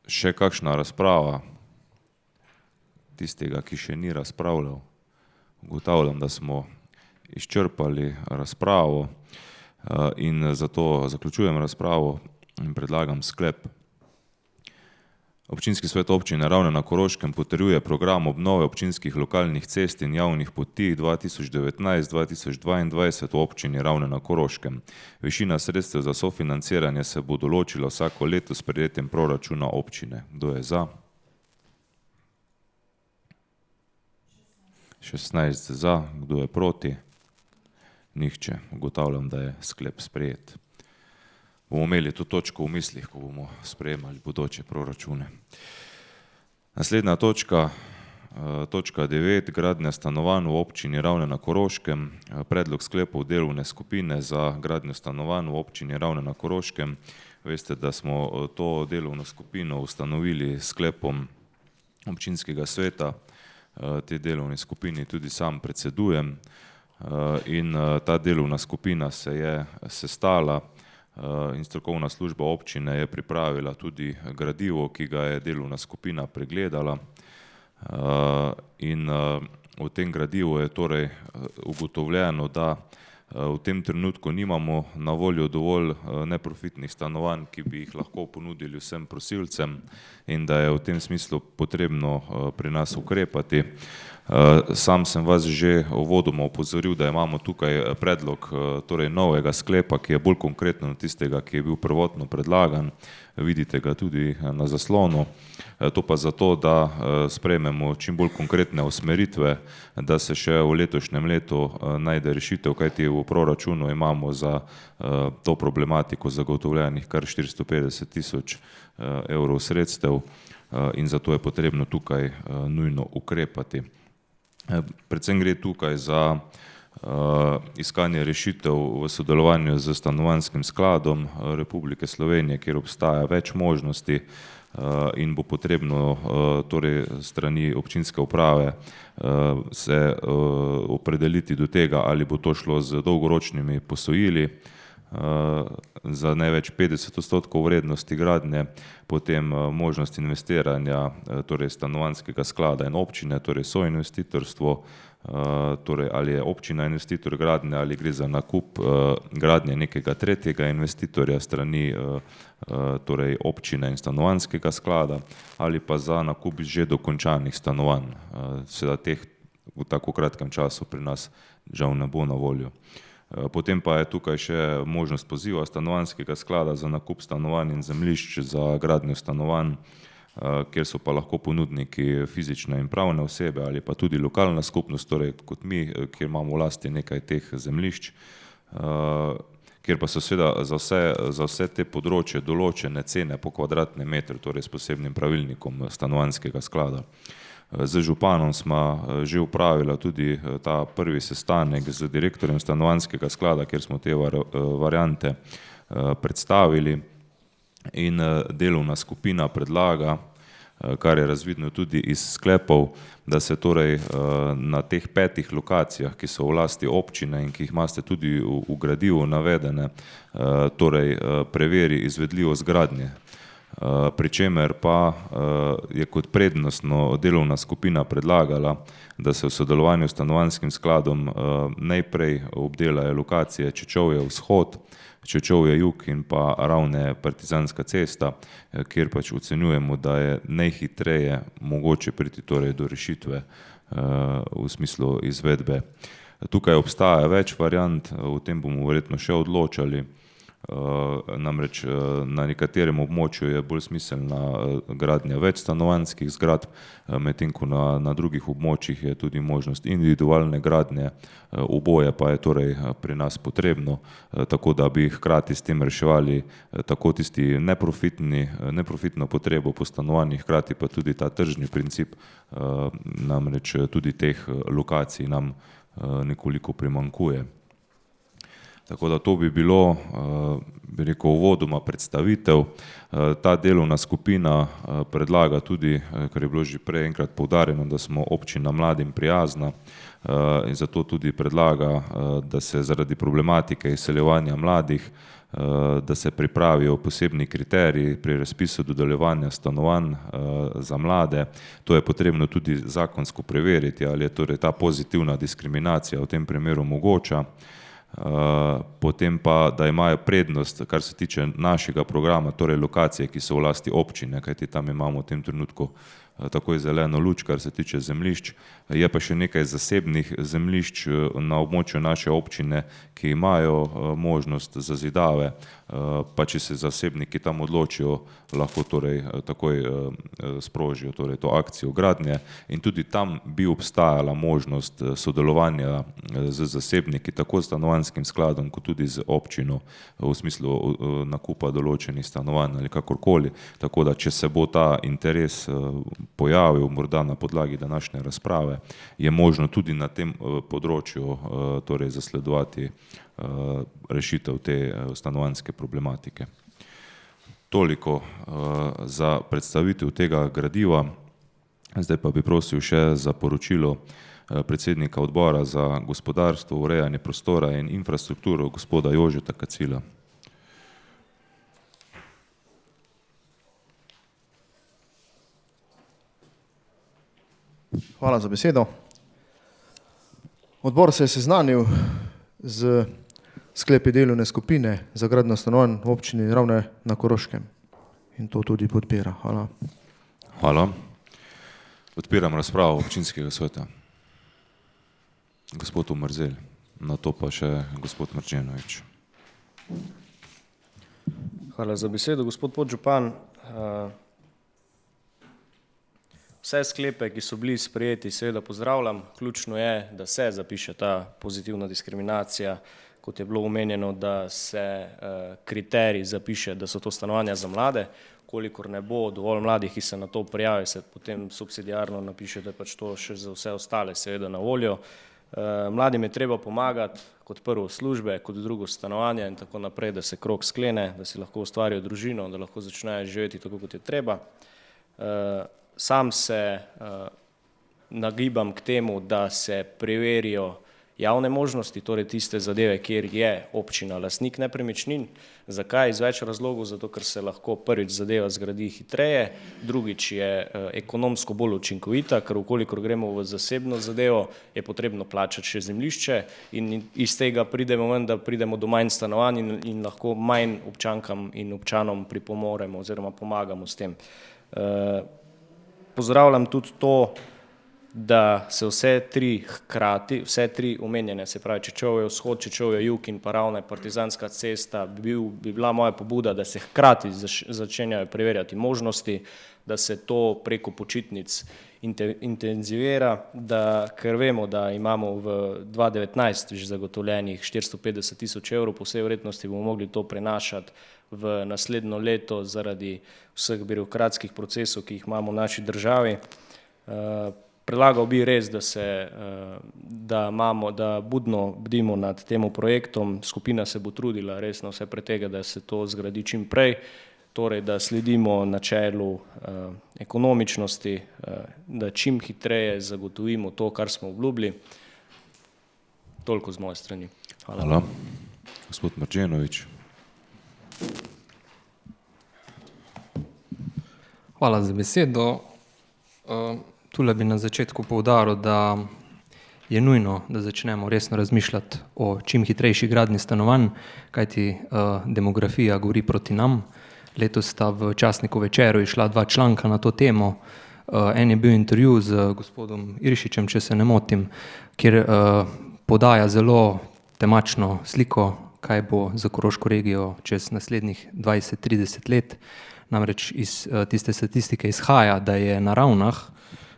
Še kakšna razprava tistega, ki še ni razpravljal? Ugotavljam, da smo izčrpali razpravo in zato zaključujem razpravo in predlagam sklep. Občinski svet občine Ravne na Koroškem potrjuje program obnove občinskih lokalnih cest in javnih poti 2019-2022 v občini Ravne na Koroškem. Višina sredstev za sofinanciranje se bo določila vsako leto s sprejetjem proračuna občine. Kdo je za? 16 za. Kdo je proti? Nihče. Ugotavljam, da je sklep sprejet. Bomo imeli to točko v mislih, ko bomo sprejemali bodoče proračune. Naslednja točka, Točka 9. Gradnja stanovanj v občini Ravne na Koroškem. Predlog sklepov delovne skupine za gradnjo stanovanj v občini Ravne na Koroškem. Veste, da smo to delovno skupino ustanovili s sklepom občinskega sveta. Te delovne skupini tudi sam predsedujem in ta delovna skupina se je sestala in strokovna služba občine je pripravila tudi gradivo, ki ga je delovna skupina pregledala. In v tem gradivu je torej ugotovljeno, da v tem trenutku nimamo na voljo dovolj neprofitnih stanovanj, ki bi jih lahko ponudili vsem prosilcem in da je v tem smislu potrebno pri nas ukrepati. Sam sem vas že uvodoma opozoril, da imamo tukaj predlog torej novega sklepa, ki je bolj konkretno od tistega, ki je bil prvotno predlagan. Vidite ga tudi na zaslonu. To pa zato, da sprejmemo čim bolj konkretne usmeritve, da se še v letošnjem letu najde rešitev, kajti v proračunu imamo za to problematiko zagotovljenih kar 450 000 evrov sredstev in zato je potrebno tukaj nujno ukrepati. Predvsem gre tukaj za iskanje rešitev v sodelovanju z Stanovanjskim skladom Republike Slovenije, kjer obstaja več možnosti in bo potrebno torej strani občinske uprave se opredeliti do tega, ali bo to šlo z dolgoročnimi posojili za največ 50% vrednosti gradnje, potem možnost investiranja torej Stanovanjskega sklada in občine, torej soinvestitorstvo, torej ali je občina investitor gradnje ali gre za nakup gradnje nekega tretjega investitorja strani torej občine in Stanovanjskega sklada ali pa za nakup že dokončanih stanovanj. Seveda teh v tako kratkem času pri nas žal ne bo na voljo. Potem pa je tukaj še možnost poziva Stanovanjskega sklada za nakup stanovanj in zemljišč za gradnjo stanovanj, kjer so pa lahko ponudniki fizične in pravne osebe ali pa tudi lokalna skupnost, torej kot mi, kjer imamo v lasti nekaj teh zemljišč, kjer pa so seveda za vse te področje določene cene po kvadratnem metru, torej s posebnim pravilnikom Stanovanjskega sklada. Z županom smo že upravila tudi ta prvi sestanek z direktorjem Stanovanjskega sklada, kjer smo te variante predstavili in delovna skupina predlaga, kar je razvidno tudi iz sklepov, da se torej na teh 5 lokacijah, ki so v lasti občine in ki jih imate tudi v gradivu navedene, torej preveri izvedljivost gradnje. Pri čemer pa je kot prednostno delovna skupina predlagala, da se v sodelovanju s Stanovanjskim skladom najprej obdelajo lokacije Čečovje vzhod, Čečovje jug in pa Ravne Partizanska cesta, kjer pač ocenjujemo, da je najhitreje mogoče priti torej do rešitve v smislu izvedbe. Tukaj obstaja več variant, o tem bomo verjetno še odločali. Namreč na nekaterem območju je bolj smiselna gradnja več stanovanjskih zgradb, medtem ko na drugih območjih je tudi možnost individualne gradnje, oboje pa je torej pri nas potrebno, tako da bi hkrati s tem reševali tako tisti neprofitno potrebo po stanovanjih, hkrati pa tudi ta tržni princip, namreč tudi teh lokacij nam nekoliko primanjkuje. Tako da to bi bilo, bi rekel, uvodoma predstavitev. Ta delovna skupina predlaga tudi, kar je bilo že prej enkrat poudarjeno, da smo občina mladim prijazna in zato tudi predlaga, da se zaradi problematike izseljevanja mladih, da se pripravijo posebni kriteriji pri razpisu dodeljevanja stanovanj za mlade. To je potrebno tudi zakonsko preveriti, ali je torej ta pozitivna diskriminacija v tem primeru mogoča. Potem pa, da imajo prednost, kar se tiče našega programa, torej lokacije, ki so v lasti občine, kajti tam imamo v tem trenutku takoj zeleno luč, kar se tiče zemljišč. Je pa še nekaj zasebnih zemljišč na območju naše občine, ki imajo možnost zazidave, pa če se zasebniki tam odločijo, lahko torej takoj sprožijo torej to akcijo gradnje in tudi tam bi obstajala možnost sodelovanja z zasebniki, tako s Stanovanjskim skladom, kot tudi z občino v smislu nakupa določenih stanovanj ali kakorkoli. Tako da, če se bo ta interes pojavil, morda na podlagi današnje razprave, je možno tudi na tem področju torej zasledovati rešitev te stanovanjske problematike. Toliko za predstavitev tega gradiva. Zdaj pa bi prosil še za poročilo predsednika odbora za gospodarstvo, urejanje prostora in infrastrukturo, gospoda Jožeta Kacila. Hvala za besedo. Odbor se je seznanil z sklepi delovne skupine za gradnjo stanovanj v občini Ravne na Koroškem in to tudi podpira. Hvala. Hvala. Odpiram razpravo občinskega sveta. Gospod Omerzel, na to pa še gospod Marčenovič. Hvala za besedo, gospod podžupan. Vse sklepe, ki so bili sprejeti, seveda pozdravljam. Ključno je, da se zapiše ta pozitivna diskriminacija, kot je bilo omenjeno, da se kriterij zapiše, da so to stanovanja za mlade. Kolikor ne bo dovolj mladih, ki se na to prijavijo, se potem subsidiarno napiše, da je pač to še za vse ostale seveda na voljo. Mladim je treba pomagati, kot prvo službe, kot drugo stanovanje in tako naprej, da se krog sklene, da si lahko ustvarijo družino, da lahko začnejo živeti tako, kot je treba. Sam se nagibam k temu, da se preverijo javne možnosti, torej tiste zadeve, kjer je občina lastnik nepremičnin. Zakaj? Iz več razlogov, zato ker se lahko prvič zadeva zgradi hitreje, drugič je ekonomsko bolj učinkovita, ker vkolikor gremo v zasebno zadevo, je potrebno plačati še zemljišče in iz tega pridemo ven, da pridemo do manj stanovanj in lahko manj občankam in občanom pripomoremo oziroma pomagamo s tem. Pozdravljam tudi to, da se vse tri hkrati, vse tri omenjene, se pravi Čečovje vzhod, Čečovje jug in pa Ravne Partizanska cesta, bi bila moja pobuda, da se hkrati začenjajo preverjati možnosti, da se to preko počitnic intenzivira, ker vemo, da imamo v 2019 že zagotovljenih 450 000 evrov, po vsej verjetnosti bomo mogli to prenašati v naslednjo leto zaradi vseh birokratskih procesov, ki jih imamo v naši državi. Predlagal bi res, da budno bdimo nad tem projektom, skupina se bo trudila res na vse pre tega, da se to zgradi čim prej, torej da sledimo načelu ekonomičnosti, da čim hitreje zagotovimo to, kar smo obljubili. Toliko z moje strani. Hvala. Hvala. Gospod Marčenovič. Hvala za besedo. Tule bi na začetku poudaril, da je nujno, da začnemo resno razmišljati o čim hitrejši gradnji stanovanj, kajti demografija govori proti nam. Letos sta v časniku Večeru išla 2 članka na to temo. En je bil intervju z gospodom Iršičem, če se ne motim, kjer podaja zelo temačno sliko, kaj bo za Koroško regijo čez naslednjih 20-30 let. Namreč iz tiste statistike izhaja, da je na Ravnah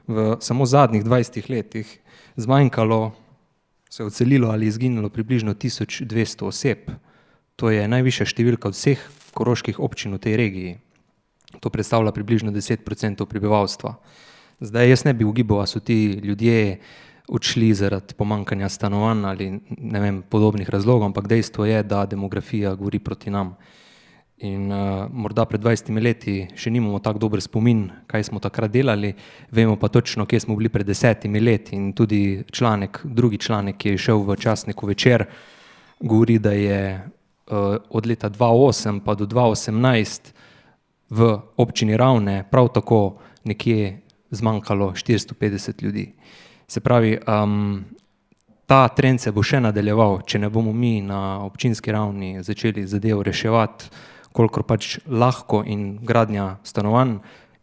v samo zadnjih 20 letih zmanjkalo, se odselilo ali izginilo približno 1200 oseb. To je najvišja številka od vseh koroških občin v tej regiji. To predstavlja približno 10% prebivalstva. Zdaj jaz ne bi ugibal, a so ti ljudje odšli zaradi pomanjkanja stanovanj ali ne vem, podobnih razlogov, ampak dejstvo je, da demografija govori proti nam. In morda pred 20 leti še nimamo tako dober spomin, kaj smo takrat delali, vemo pa točno, kje smo bili pred 10 leti in tudi drugi članek, ki je šel v časniku Večer, govori, da je od leta 2008 pa do 2018 v občini Ravne prav tako nekje zmanjkalo 450 ljudi. Se pravi, ta trend se bo še nadaljeval, če ne bomo mi na občinski ravni začeli zadevo reševati, kolikor pač lahko in gradnja stanovanj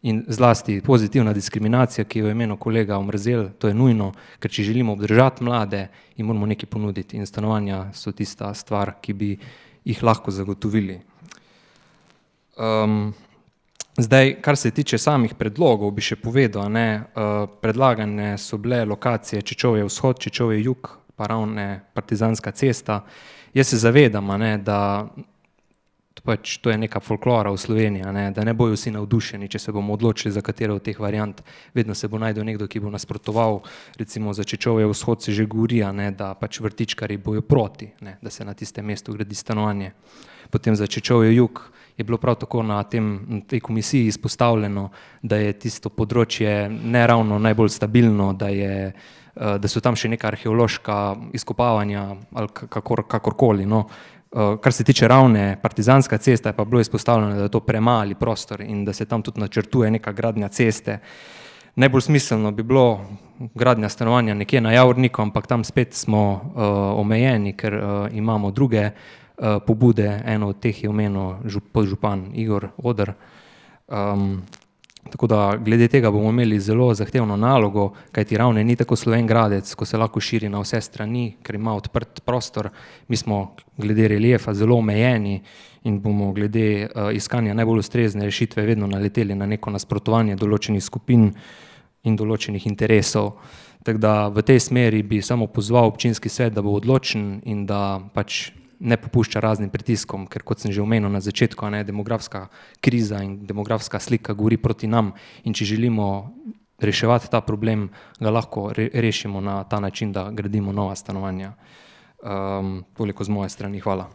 in zlasti pozitivna diskriminacija, ki jo je omenil kolega Omerzel, to je nujno, ker če želimo obdržati mlade, jim moramo nekaj ponuditi in stanovanja so tista stvar, ki bi jih lahko zagotovili. Zdaj, kar se tiče samih predlogov, bi še povedal, predlagane so bile lokacije Čečovje vzhod, Čečovje jug, pa Ravne Partizanska cesta. Jaz se zavedam, da pač to je neka folklora v Sloveniji, da ne bojo vsi navdušeni, če se bomo odločili za katero od teh variant. Vedno se bo najdel nekdo, ki bo nasprotoval, recimo za Čečovje vzhod se že govori, da pač vrtičkarji bojo proti, da se na tistem mestu gradi stanovanje. Potem za Čečovje jug je bilo prav tako na tej komisiji izpostavljeno, da je tisto področje ne ravno najbolj stabilno, da so tam še neka arheološka izkopavanja ali kakorkoli. Kar se tiče Ravne, Partizanska cesta je pa bilo izpostavljeno, da je to premali prostor in da se tam tudi načrtuje neka gradnja ceste. Najbolj smiselno bi bilo gradnja stanovanja nekje na Javorniku, ampak tam spet smo omejeni, ker imamo druge pobude, eno od teh je omenil podžupan Igor Oder. Tako da glede tega bomo imeli zelo zahtevno nalogo, kajti Ravne ni tako Slovenj Gradec, ko se lahko širi na vse strani, ker ima odprt prostor. Mi smo glede reliefa zelo omejeni in bomo glede iskanja najbolj ustrezne rešitve vedno naleteli na neko nasprotovanje določenih skupin in določenih interesov. Tako da v tej smeri bi samo pozval občinski svet, da bo odločen in da pač ne popušča raznim pritiskom, ker kot sem že omenil na začetku, demografska kriza in demografska slika govori proti nam in če želimo reševati ta problem, ga lahko rešimo na ta način, da gradimo nova stanovanja. Toliko z moje strani, hvala.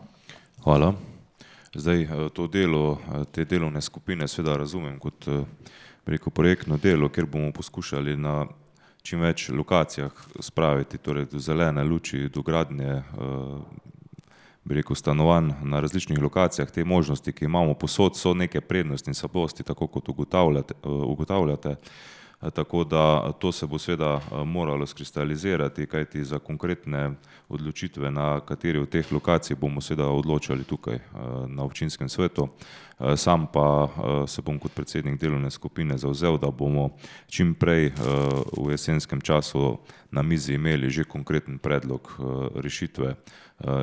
Hvala. Zdaj to delo, te delovne skupine seveda razumem kot preko projektno delo, kjer bomo poskušali na čim več lokacijah spraviti, torej do zelene luči, do gradnje stanovanj na različnih lokacijah. Te možnosti, ki imamo posod, so neke prednosti in slabosti, tako kot ugotavljate. Tako da to se bo seveda moralo skristalizirati, kajti za konkretne odločitve, na kateri od teh lokacij bomo seveda odločali tukaj na občinskem svetu. Sam pa se bom kot predsednik delovne skupine zavzel, da bomo čim prej v jesenskem času na mizi imeli že konkreten predlog rešitve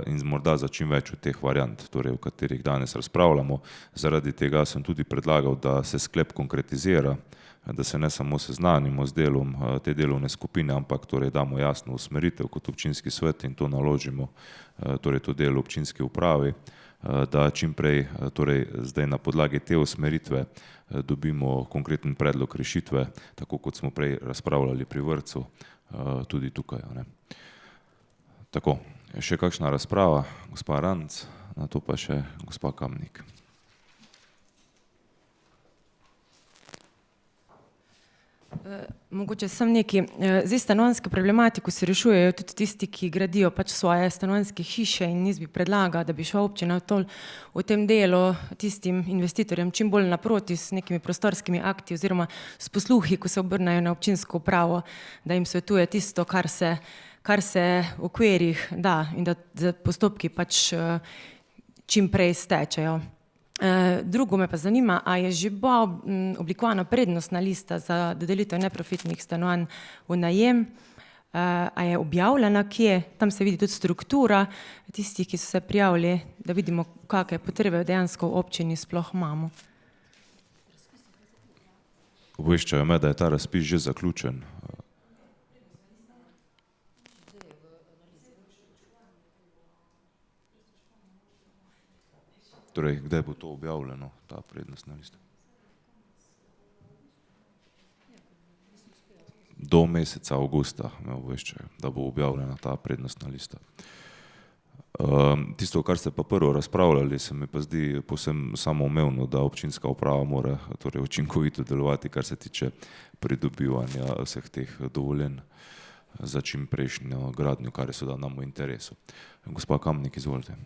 in morda za čim več od teh variant, torej o katerih danes razpravljamo. Zaradi tega sem tudi predlagal, da se sklep konkretizira, da se ne samo seznanimo z delom te delovne skupine, ampak torej damo jasno usmeritev kot občinski svet in to naložimo, torej to delo občinski upravi, da čim prej, torej zdaj na podlagi te usmeritve dobimo konkreten predlog rešitve, tako kot smo prej razpravljali pri vrtcu, tudi tukaj. Tako, še kakšna razprava, gospa Ranc, na to pa še gospa Kamnik. Mogoče sem neki, zdaj stanovanjsko problematiko se rešujejo tudi tisti, ki gradijo pač svoje stanovanjske hiše in jaz bi predlagal, da bi šla občina v tem delu tistim investitorjem čim bolj naproti s nekimi prostorskimi akti oziroma s posluhi, ko se obrnejo na občinsko upravo, da jim svetuje tisto, kar se v okvirih da in da postopki pač čim prej stečejo. Drugo me pa zanima, a je že bila oblikovana prednostna lista za dodelitev neprofitnih stanovanj v najem, a je objavljena kje, tam se vidi tudi struktura tistih, ki so se prijavili, da vidimo, kakšne potrebe dejansko v občini sploh imamo. Obveščajo me, da je ta razpis že zaključen. Torej, kdaj bo to objavljeno, ta prednostna lista? Do meseca avgusta me obveščajo, da bo objavljena ta prednostna lista. Tisto, kar ste pa prvo razpravljali, se mi pa zdi povsem samoumevno, da občinska uprava mora torej učinkovito delovati, kar se tiče pridobivanja vseh teh dovoljenj za čim prejšnjo gradnjo, kar je seveda nam v interesu. Gospa Kamnik, izvolite.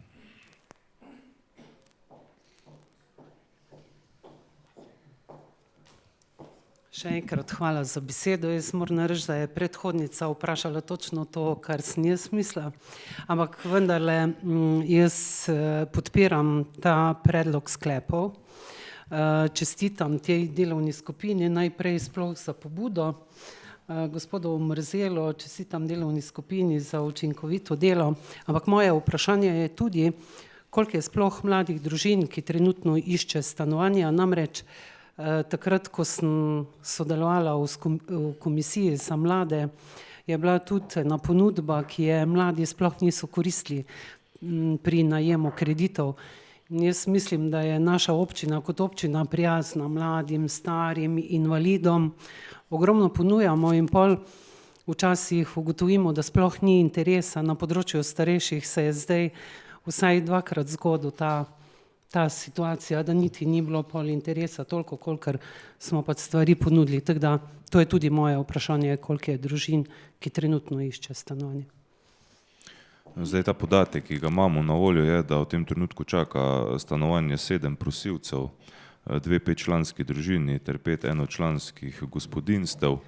Še enkrat hvala za besedo. Jaz moram reči, da je predhodnica vprašala točno to, kar sem jaz mislila. Ampak vendarle jaz podpiram ta predlog sklepov. Čestitam tej delovni skupini najprej sploh za pobudo. Gospodu Mrzelu čestitam delovni skupini za učinkovito delo. Ampak moje vprašanje je tudi, koliko je sploh mladih družin, ki trenutno išče stanovanja. Namreč takrat, ko sem sodelovala v komisiji za mlade, je bila tudi ena ponudba, ki je mladi sploh niso koristili pri najemu kreditov. Jaz mislim, da je naša občina kot občina prijazna mladim, starim, invalidom. Ogromno ponujamo in pol včasih ugotovimo, da sploh ni interesa. Na področju starejših se je zdaj vsaj 2-krat zgodil ta situacija, da niti ni bilo pol interesa toliko, kolikor smo pač stvari ponudili. Tako da to je tudi moje vprašanje, koliko je družin, ki trenutno išče stanovanje. Zdaj ta podatek, ki ga imamo na voljo, je, da v tem trenutku čaka stanovanje 7 prosilcev, 2 5-članski družini ter 5 enočlanskih gospodinjstev.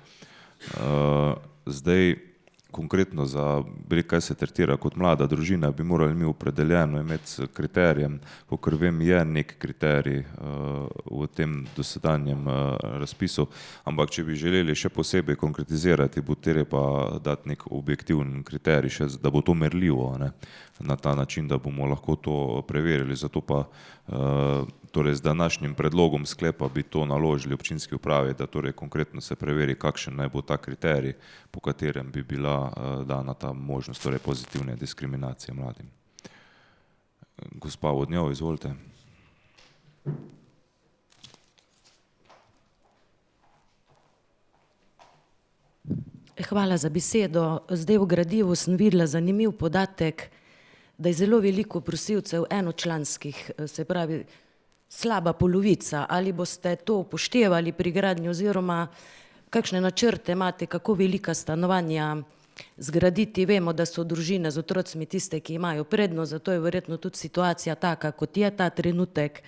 Zdaj konkretno za, kaj se tretira kot mlada družina, bi morali mi opredeljeno imeti s kriterijem, kakor vem, je nek kriterij v tem dosedanjem razpisu, ampak če bi želeli še posebej konkretizirati, bo treba dati nek objektivni kriterij, še, da bo to merljivo, ne, na ta način, da bomo lahko to preverili, zato pa torej z današnjim predlogom sklepa bi to naložili občinski upravi, da torej konkretno se preveri, kakšen naj bo ta kriterij, po katerem bi bila dana ta možnost, torej pozitivne diskriminacije mladim. Gospa Vodnjov, izvolite. Hvala za besedo. Zdaj v gradivu sem videla zanimiv podatek, da je zelo veliko prosilcev enočlanskih, se pravi slaba polovica. Ali boste to upoštevali pri gradnji oziroma kakšne načrte imate, kako velika stanovanja zgraditi? Vemo, da so družine z otrocmi tiste, ki imajo prednost, zato je verjetno tudi situacija taka, kot je ta trenutek.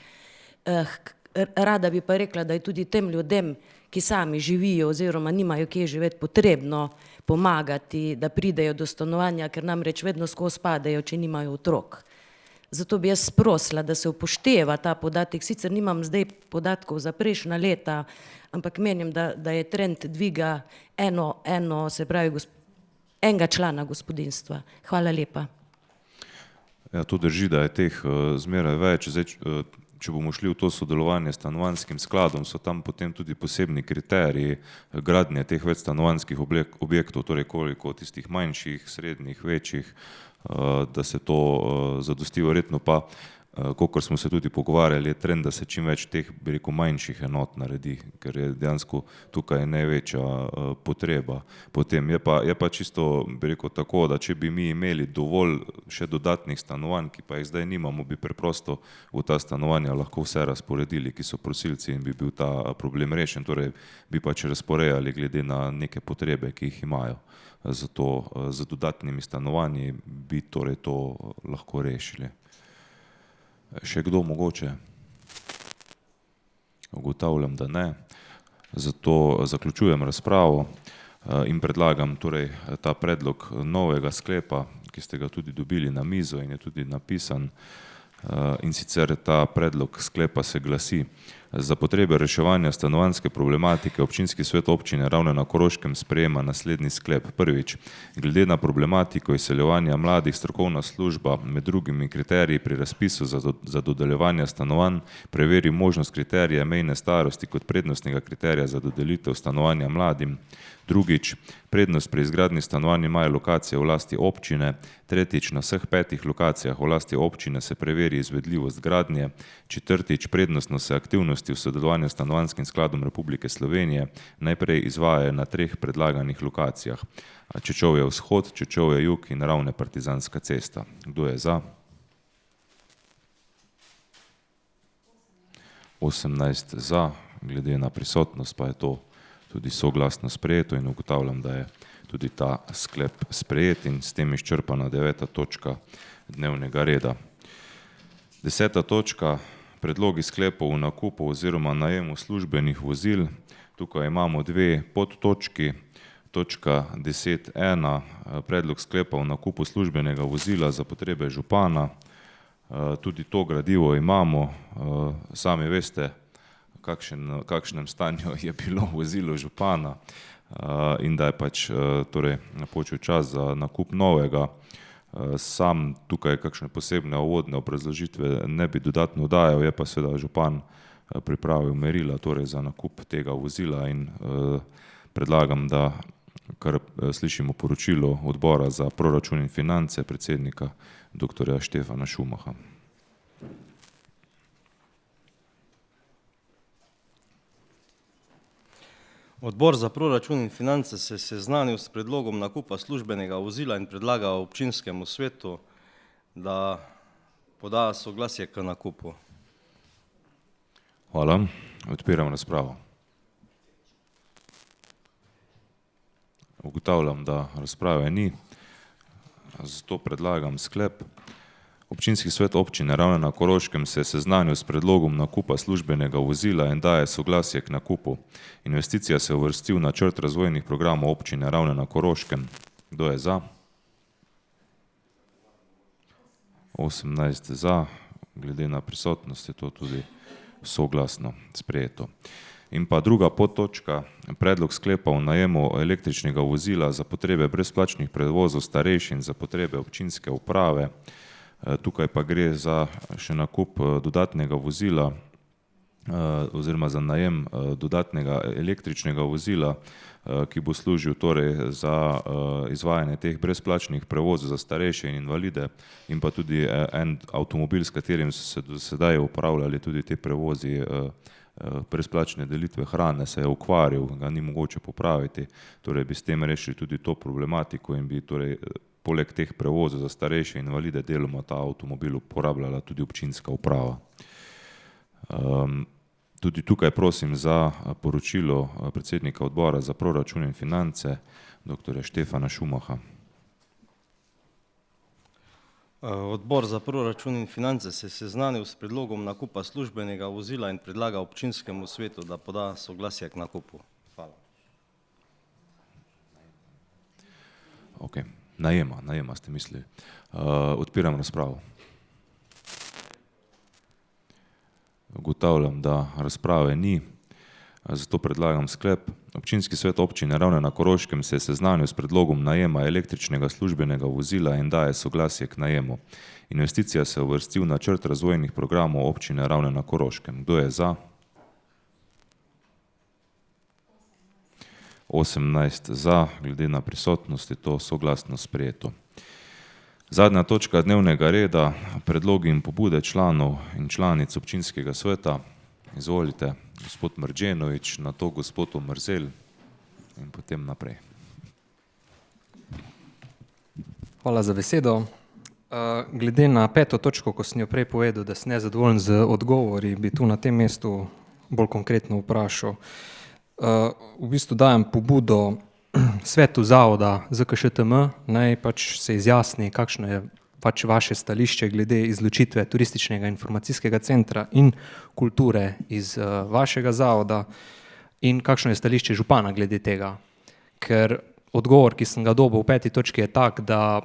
Rada bi pa rekla, da je tudi tem ljudem, ki sami živijo oziroma nimajo kje živeti, potrebno pomagati, da pridejo do stanovanja, ker namreč vedno skozi padejo, če nimajo otrok. Zato bi jaz prosila, da se upošteva ta podatek. Sicer nimam zdaj podatkov za prejšnja leta, ampak menim, da je trend dviga se pravi enega člana gospodinjstva. Hvala lepa. Ja, to drži, da je teh zmeraj več. Zdaj, če bomo šli v to sodelovanje s stanovanjskim skladom, so tam potem tudi posebni kriteriji gradnje teh večstanovanjskih objektov, torej koliko tistih manjših, srednjih, večjih, da se to zadosti. Verjetno pa, kakor smo se tudi pogovarjali, je trend, da se čim več teh, bi rekel, manjših enot naredi, ker je dejansko tukaj največja potreba. Potem je pa čisto, bi rekel, tako, da če bi mi imeli dovolj še dodatnih stanovanj, ki pa jih zdaj nimamo, bi preprosto v ta stanovanja lahko vse razporedili, ki so prosilci, in bi bil ta problem rešen. Torej bi pač razporejali glede na neke potrebe, ki jih imajo. Zato z dodatnimi stanovanji bi torej to lahko rešili. Še kdo mogoče? Ugotavljam, da ne. Zato zaključujem razpravo in predlagam torej ta predlog novega sklepa, ki ste ga tudi dobili na mizo in je tudi napisan. In sicer ta predlog sklepa se glasi: za potrebe reševanja stanovanjske problematike občinski svet občine Ravne na Koroškem sprejema naslednji sklep. Prvič, glede na problematiko izseljevanja mladih, strokovna služba med drugimi kriteriji pri razpisu za dodeljevanje stanovanj preveri možnost kriterija mejne starosti kot prednostnega kriterija za dodelitev stanovanja mladim. Drugič, prednost pri izgradnji stanovanj imajo lokacije v lasti občine. Tretjič, na vseh 5 lokacijah v lasti občine se preveri izvedljivost gradnje. Četrtič, prednostno se aktivnosti v sodelovanju s Stanovanjskim skladom Republike Slovenije najprej izvajajo na 3 predlaganih lokacijah: Čečovje vzhod, Čečovje jug in Ravne Partizanska cesta. Kdo je za? 18 za, glede na prisotnost pa je to tudi soglasno sprejeto in ugotavljam, da je tudi ta sklep sprejet in s tem izčrpana 9. točka dnevnega reda. 10. točka, predlogi sklepov o nakupu oziroma najemu službenih vozil. Tukaj imamo 2 podtočki. Točka 10.1, predlog sklepa o nakupu službenega vozila za potrebe župana. Tudi to gradivo imamo. Sami veste, kakšnem stanju je bilo vozilo župana in da je pač torej napočil čas za nakup novega. Sam tukaj kakšne posebne uvodne obrazložitve ne bi dodatno dajal, je pa seveda župan pripravil merila torej za nakup tega vozila in predlagam, da kar slišimo poročilo odbora za proračun in finance predsednika dr. Štefana Šumaha. Odbor za proračun in finance se je seznanil s predlogom nakupa službenega vozila in predlaga občinskemu svetu, da poda soglasje k nakupu. Hvala. Odpiram razpravo. Ugotavljam, da razprave ni, zato predlagam sklep. Občinski svet občine Ravne na Koroškem se je seznanil s predlogom nakupa službenega vozila in daje soglasje k nakupu. Investicija se uvrsti v načrt razvojnih programov občine Ravne na Koroškem. Kdo je za? 18 za, glede na prisotnost je to tudi soglasno sprejeto. In pa druga podtočka, predlog sklepa o najemu električnega vozila za potrebe brezplačnih prevozov starejših in za potrebe občinske uprave. Tukaj pa gre za še nakup dodatnega vozila oziroma za najem dodatnega električnega vozila, ki bo služil torej za izvajanje teh brezplačnih prevozov za starejše in invalide in pa tudi en avtomobil, s katerim so se do sedaj upravljali tudi te prevozi brezplačne delitve hrane, se je ukvarjal, ga ni mogoče popraviti, torej bi s tem rešili tudi to problematiko in bi torej poleg teh prevozov za starejše in invalide deloma ta avtomobil uporabljala tudi občinska uprava. Tudi tukaj prosim za poročilo predsednika odbora za proračun in finance, dr. Štefana Šumaha. Odbor za proračun in finance se je seznanil s predlogom nakupa službenega vozila in predlaga občinskemu svetu, da poda soglasje k nakupu. Hvala. Ok, najema ste mislili. Odpiram razpravo. Ugotavljam, da razprave ni, zato predlagam sklep. Občinski svet občine Ravne na Koroškem se je seznanil s predlogom najema električnega službenega vozila in daje soglasje k najemu. Investicija se uvrsti v načrt razvojnih programov občine Ravne na Koroškem. Kdo je za? 18 za, glede na prisotnost je to soglasno sprejeto. Zadnja točka dnevnega reda, predlogi in pobude članov in članic občinskega sveta. Izvolite, gospod Mrđenović, nato gospod Omerzel in potem naprej. Hvala za besedo. Glede na 5. točko, ko sem jo prej povedal, da sem nezadovoljen z odgovori, bi tu na tem mestu bolj konkretno vprašal. V bistvu dajem pobudo svetu zavoda ZKŠTM, naj pač se izjasni, kakšno je pač vaše stališče glede izločitve turističnega informacijskega centra in kulture iz vašega zavoda in kakšno je stališče župana glede tega. Ker odgovor, ki sem ga dobil v 5. točki, je tak, da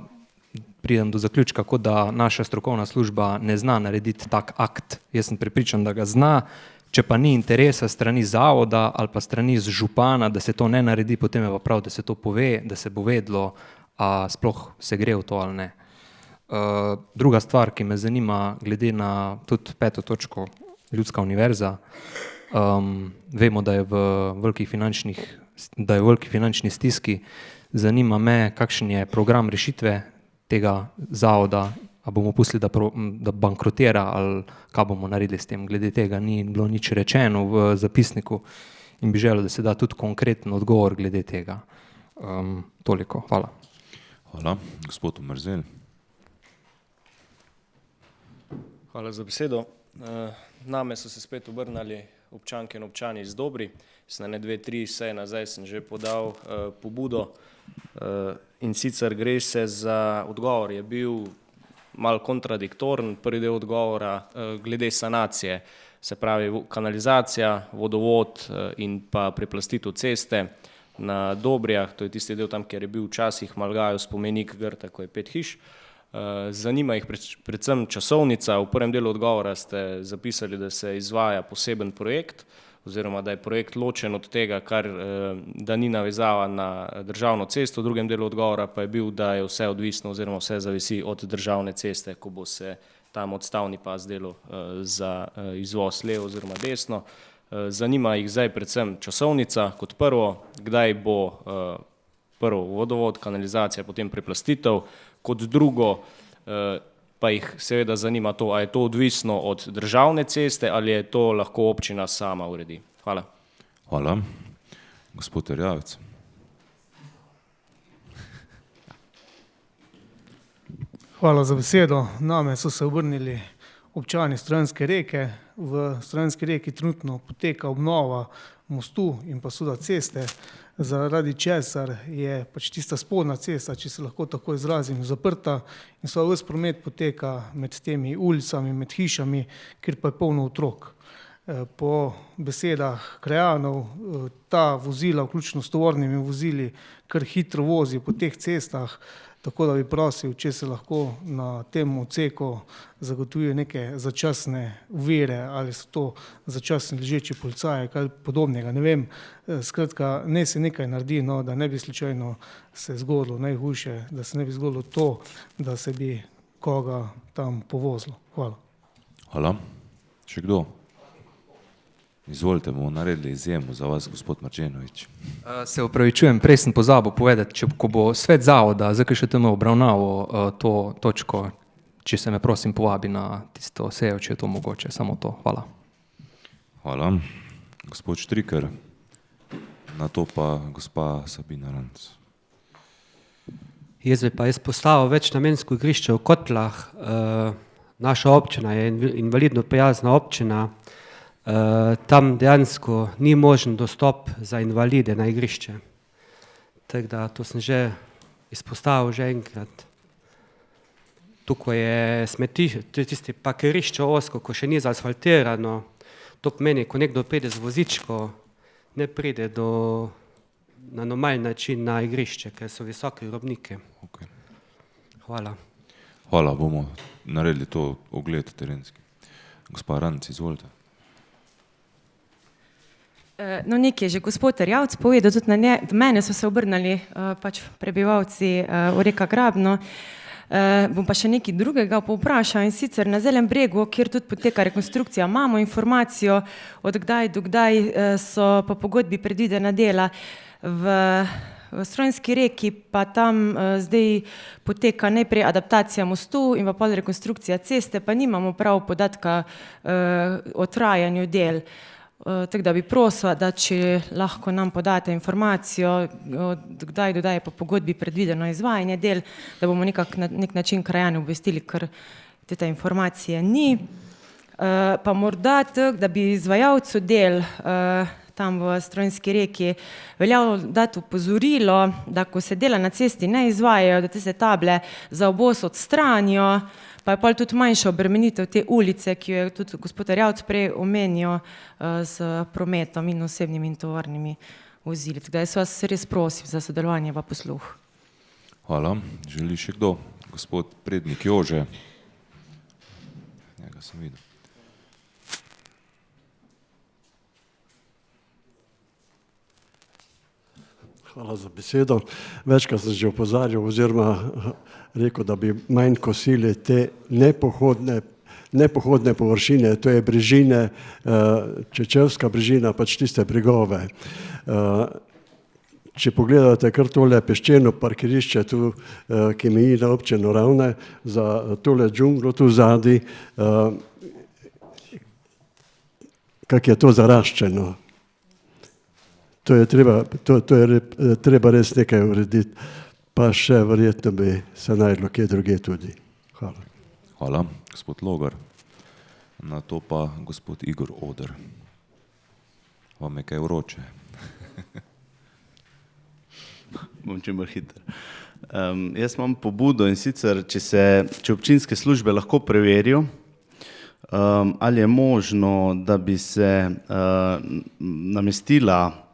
pridem do zaključka, kot da naša strokovna služba ne zna narediti tak akt. Jaz sem prepričan, da ga zna. Če pa ni interesa strani zavoda ali pa strani župana, da se to ne naredi, potem je pa prav, da se to pove, da se bo vedlo, a sploh se gre v to ali ne. Druga stvar, ki me zanima, glede na tudi 5. točko, Ljudska univerza, vemo, da je v veliki finančni stiski, zanima me, kakšen je program rešitve tega zavoda, a bomo pustili, da bankrotira ali kaj bomo naredili s tem. Glede tega ni bilo nič rečeno v zapisniku in bi želel, da se da tudi konkreten odgovor glede tega. Toliko. Hvala. Hvala. Gospod Omerzel. Hvala za besedo. Name so se spet obrnali občanke in občani iz Dobri. Na 2-3 seje nazaj sem že podal pobudo in sicer gre se za odgovor, je bil malo kontradiktoren. Prvi del odgovora glede sanacije, se pravi kanalizacija, vodovod in pa preplastitev ceste na Dobrijah, to je tisti del tam, kjer je bil včasih Malgajev spomenik Grta, ko je 5 hiš. Zanima jih predvsem časovnica. V prvem delu odgovora ste zapisali, da se izvaja poseben projekt oziroma da je projekt ločen od tega, da ni navezava na državno cesto. V drugem delu odgovora pa je bil, da je vse odvisno oziroma vse zavisi od državne ceste, ko bo se tam odstavni pas delal za izvoz levo oziroma desno. Zanima jih zdaj predvsem časovnica kot prvo, kdaj bo prvo vodovod, kanalizacija, potem preplastitev, kot drugo pa jih seveda zanima to, a je to odvisno od državne ceste ali je to lahko občina sama uredi. Hvala. Hvala. Gospod Erjavec. Hvala za besedo. Name so se obrnili občani Stranske Reke. V Stranski Reki trenutno poteka obnova mostu in pa seveda ceste, zaradi česar je pač tista spodnja cesta, če se lahko tako izrazim, zaprta in seveda ves promet poteka med temi ulicami, med hišami, kjer pa je polno otrok. Po besedah krajanov ta vozila, vključno s tovornimi vozili, kar hitro vozi po teh cestah, tako da bi prosil, če se lahko na tem odseku zagotovijo neke začasne ovire ali so to začasni ležeči policaji, kaj podobnega, ne vem. Skratka, ne se nekaj naredi, no, da ne bi slučajno se zgodilo najhujše, da se ne bi zgodilo to, da se bi koga tam povozilo. Hvala. Hvala. Še kdo? Izvolite, bomo naredili izjemo za vas, gospod Marčenovič. Se opravičujem, prej sem pozabil povedati, ko bo svet zavoda ZKŠTM obravnaval to točko, če se me prosim povabi na tisto sejo, če je to mogoče, samo to. Hvala. Hvala. Gospod Štriker, na to pa gospa Sabina Ranc. Jaz bi pa izpostavil večnamensko igrišče v Kotlah. Naša občina je invalidno prijazna občina. Tam dejansko ni možen dostop za invalide na igrišče. Tako da to sem že izpostavil že enkrat. Tukaj je smetišče, to je tisti parkirišče ozko, ko še ni zaasfaltirano. To pomeni, ko nekdo pride z vozičko, ne pride na normalen način na igrišče, ker so visoke robnike. Okay. Hvala. Hvala, bomo naredili to ogled terenski. Gospa Ranc, izvolite. No, nekaj je že gospod Erjavec povedal, tudi do mene so se obrnili pač prebivalci Oreka Grabno. Bom pa še nekaj drugega povprašal in sicer na Zelenem bregu, kjer tudi poteka rekonstrukcija, imamo informacijo, od kdaj do kdaj so po pogodbi predvidena dela. V Stranski Reki pa tam zdaj poteka najprej adaptacija mostu in pa pol rekonstrukcija ceste, pa nimamo prav podatka o trajanju del. Tako da bi prosila, da če lahko nam podate informacijo, od kdaj do kdaj je po pogodbi predvideno izvajanje del, da bomo na nek način krajane obvestili, ker te informacije ni. Pa morda tako, da bi izvajalcu del tam v Stranski Reki veljalo dati opozorilo, da ko se dela na cesti ne izvajajo, da te se table za obvoz odstranijo, pa je pol tudi manjša obremenitev te ulice, ki jo je tudi gospod Erjavec prej omenil s prometom in osebnimi in tovornimi vozili. Tako da jaz vas res prosim za sodelovanje pa posluh. Hvala. Želi še kdo? Gospod Prednik Jože. Njega sem videl. Hvala za besedo. Večkrat sem že opozarjal oziroma rekel, da bi manj kosili te nepohodne površine, to je brežine, Čečevska brežina, pač tiste bregove. Če pogledate kar tole peščeno parkirišče tu, ki meji na občino Ravne, za tole džunglo tu zadaj, kako je to zaraščeno. To je treba res nekaj urediti, pa še verjetno bi se najdlo kje druge tudi. Hvala. Hvala. Gospod Logar. Na to pa gospod Igor Oder. Vam je kaj vroče? Bom čim bolj hiter. Jaz imam pobudo in sicer, če občinske službe lahko preverijo, ali je možno, da bi se namestila,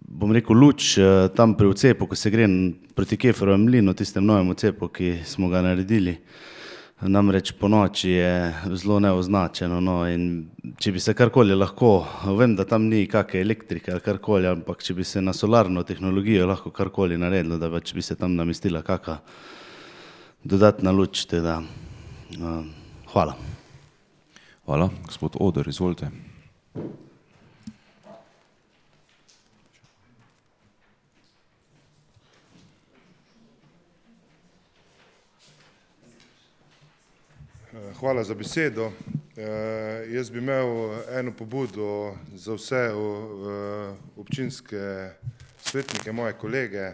bom rekel, luč tam pri odcepu, ko se gre proti Keferovem mlinu, tistem novem odcepu, ki smo ga naredili. Namreč po noči je zelo neoznačeno, no, in če bi se karkoli lahko, vem, da tam ni kakšne elektrike ali karkoli, ampak če bi se na solarno tehnologijo lahko karkoli naredilo, da pač bi se tam namestila kakšna dodatna luč, teda hvala. Hvala. Gospod Oder, izvolite. Hvala za besedo. Jaz bi imel eno pobudo za vse občinske svetnike, moje kolege.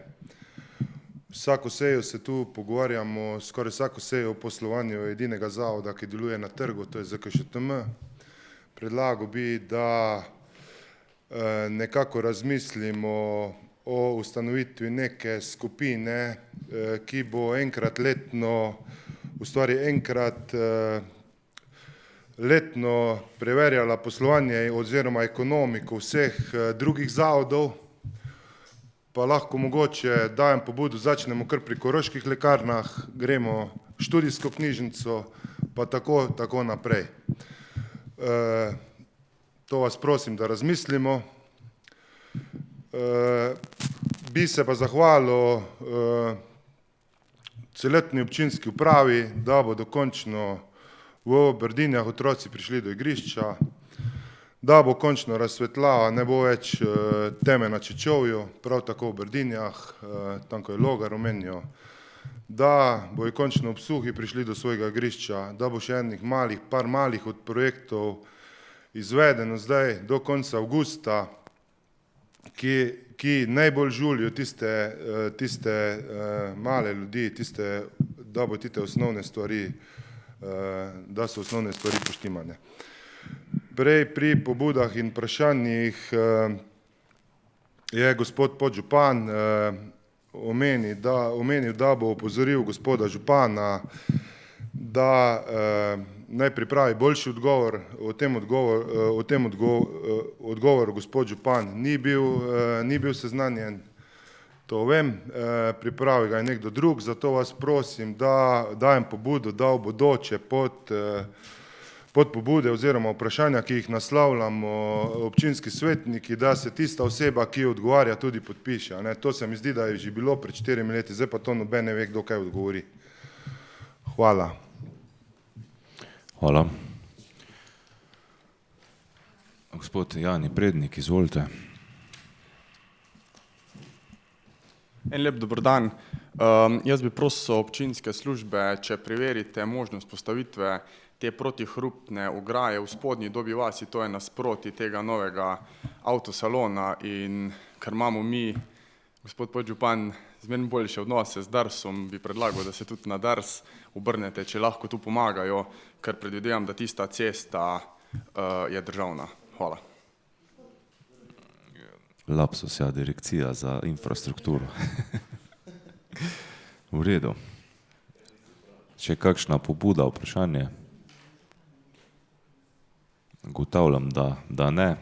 Vsako sejo se tu pogovarjamo, skoraj vsako sejo o poslovanju edinega zavoda, ki deluje na trgu, to je ZKŠTM. Predlagal bi, da nekako razmislimo o ustanovitvi neke skupine, ki bo enkrat letno, enkrat letno preverjala poslovanje oziroma ekonomiko vseh drugih zavodov, pa lahko mogoče dajem pobudo, začnemo kar pri koroških lekarnah, gremo študijsko knjižnico, pa tako naprej. To vas prosim, da razmislimo. Bi se pa zahvalil celotni občinski upravi, da bo dokončno v Brdinjah otroci prišli do igrišča, da bo končno razsvetljava, ne bo več teme na Čečovju, prav tako v Brdinjah, tam ko je Logar omenil, da bojo končno ob Suhi prišli do svojega igrišča, da bo še par malih od projektov izvedeno zdaj do konca avgusta, ki najbolj žulijo tiste male ljudi, da bo tiste osnovne stvari, da so osnovne stvari poštimane. Prej pri pobudah in vprašanjih je gospod podžupan omenil, da bo opozoril gospoda župana, da naj pripravi boljši odgovor. O tem odgovoru gospod župan ni bil seznanjen, to vem, pripravi ga je nekdo drug, zato vas prosim, da dajem pobudo, da v bodoče pod pobude oziroma vprašanja, ki jih naslavljamo občinski svetniki, da se tista oseba, ki odgovarja, tudi podpiše. To se mi zdi, da je že bilo pred 4 leti, zdaj pa to noben ne ve, kdo kaj odgovori. Hvala. Hvala. Gospod Jani Prednik, izvolite. En lep dober dan. Jaz bi prosil občinske službe, če preverite možnost postavitve te protihrupne ograje v spodnji Dobi vasi, to je nasproti tega novega avtosalona, in ker imamo mi, gospod podžupan, zmerno boljše odnose z Darsom, bi predlagal, da se tudi na Dars obrnete, če lahko tu pomagajo, ker predvidevam, da tista cesta je državna. Hvala. Lapsus, ja, direkcija za infrastrukturo. V redu. Če kakšna pobuda, vprašanje? Ugotavljam, da ne.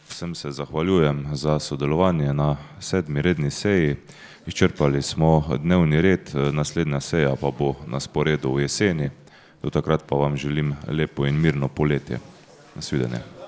Vsem se zahvaljujem za sodelovanje na 7. redni seji. Izčrpali smo dnevni red, naslednja seja pa bo na sporedu v jeseni. Do takrat pa vam želim lepo in mirno poletje. Nasvidenje.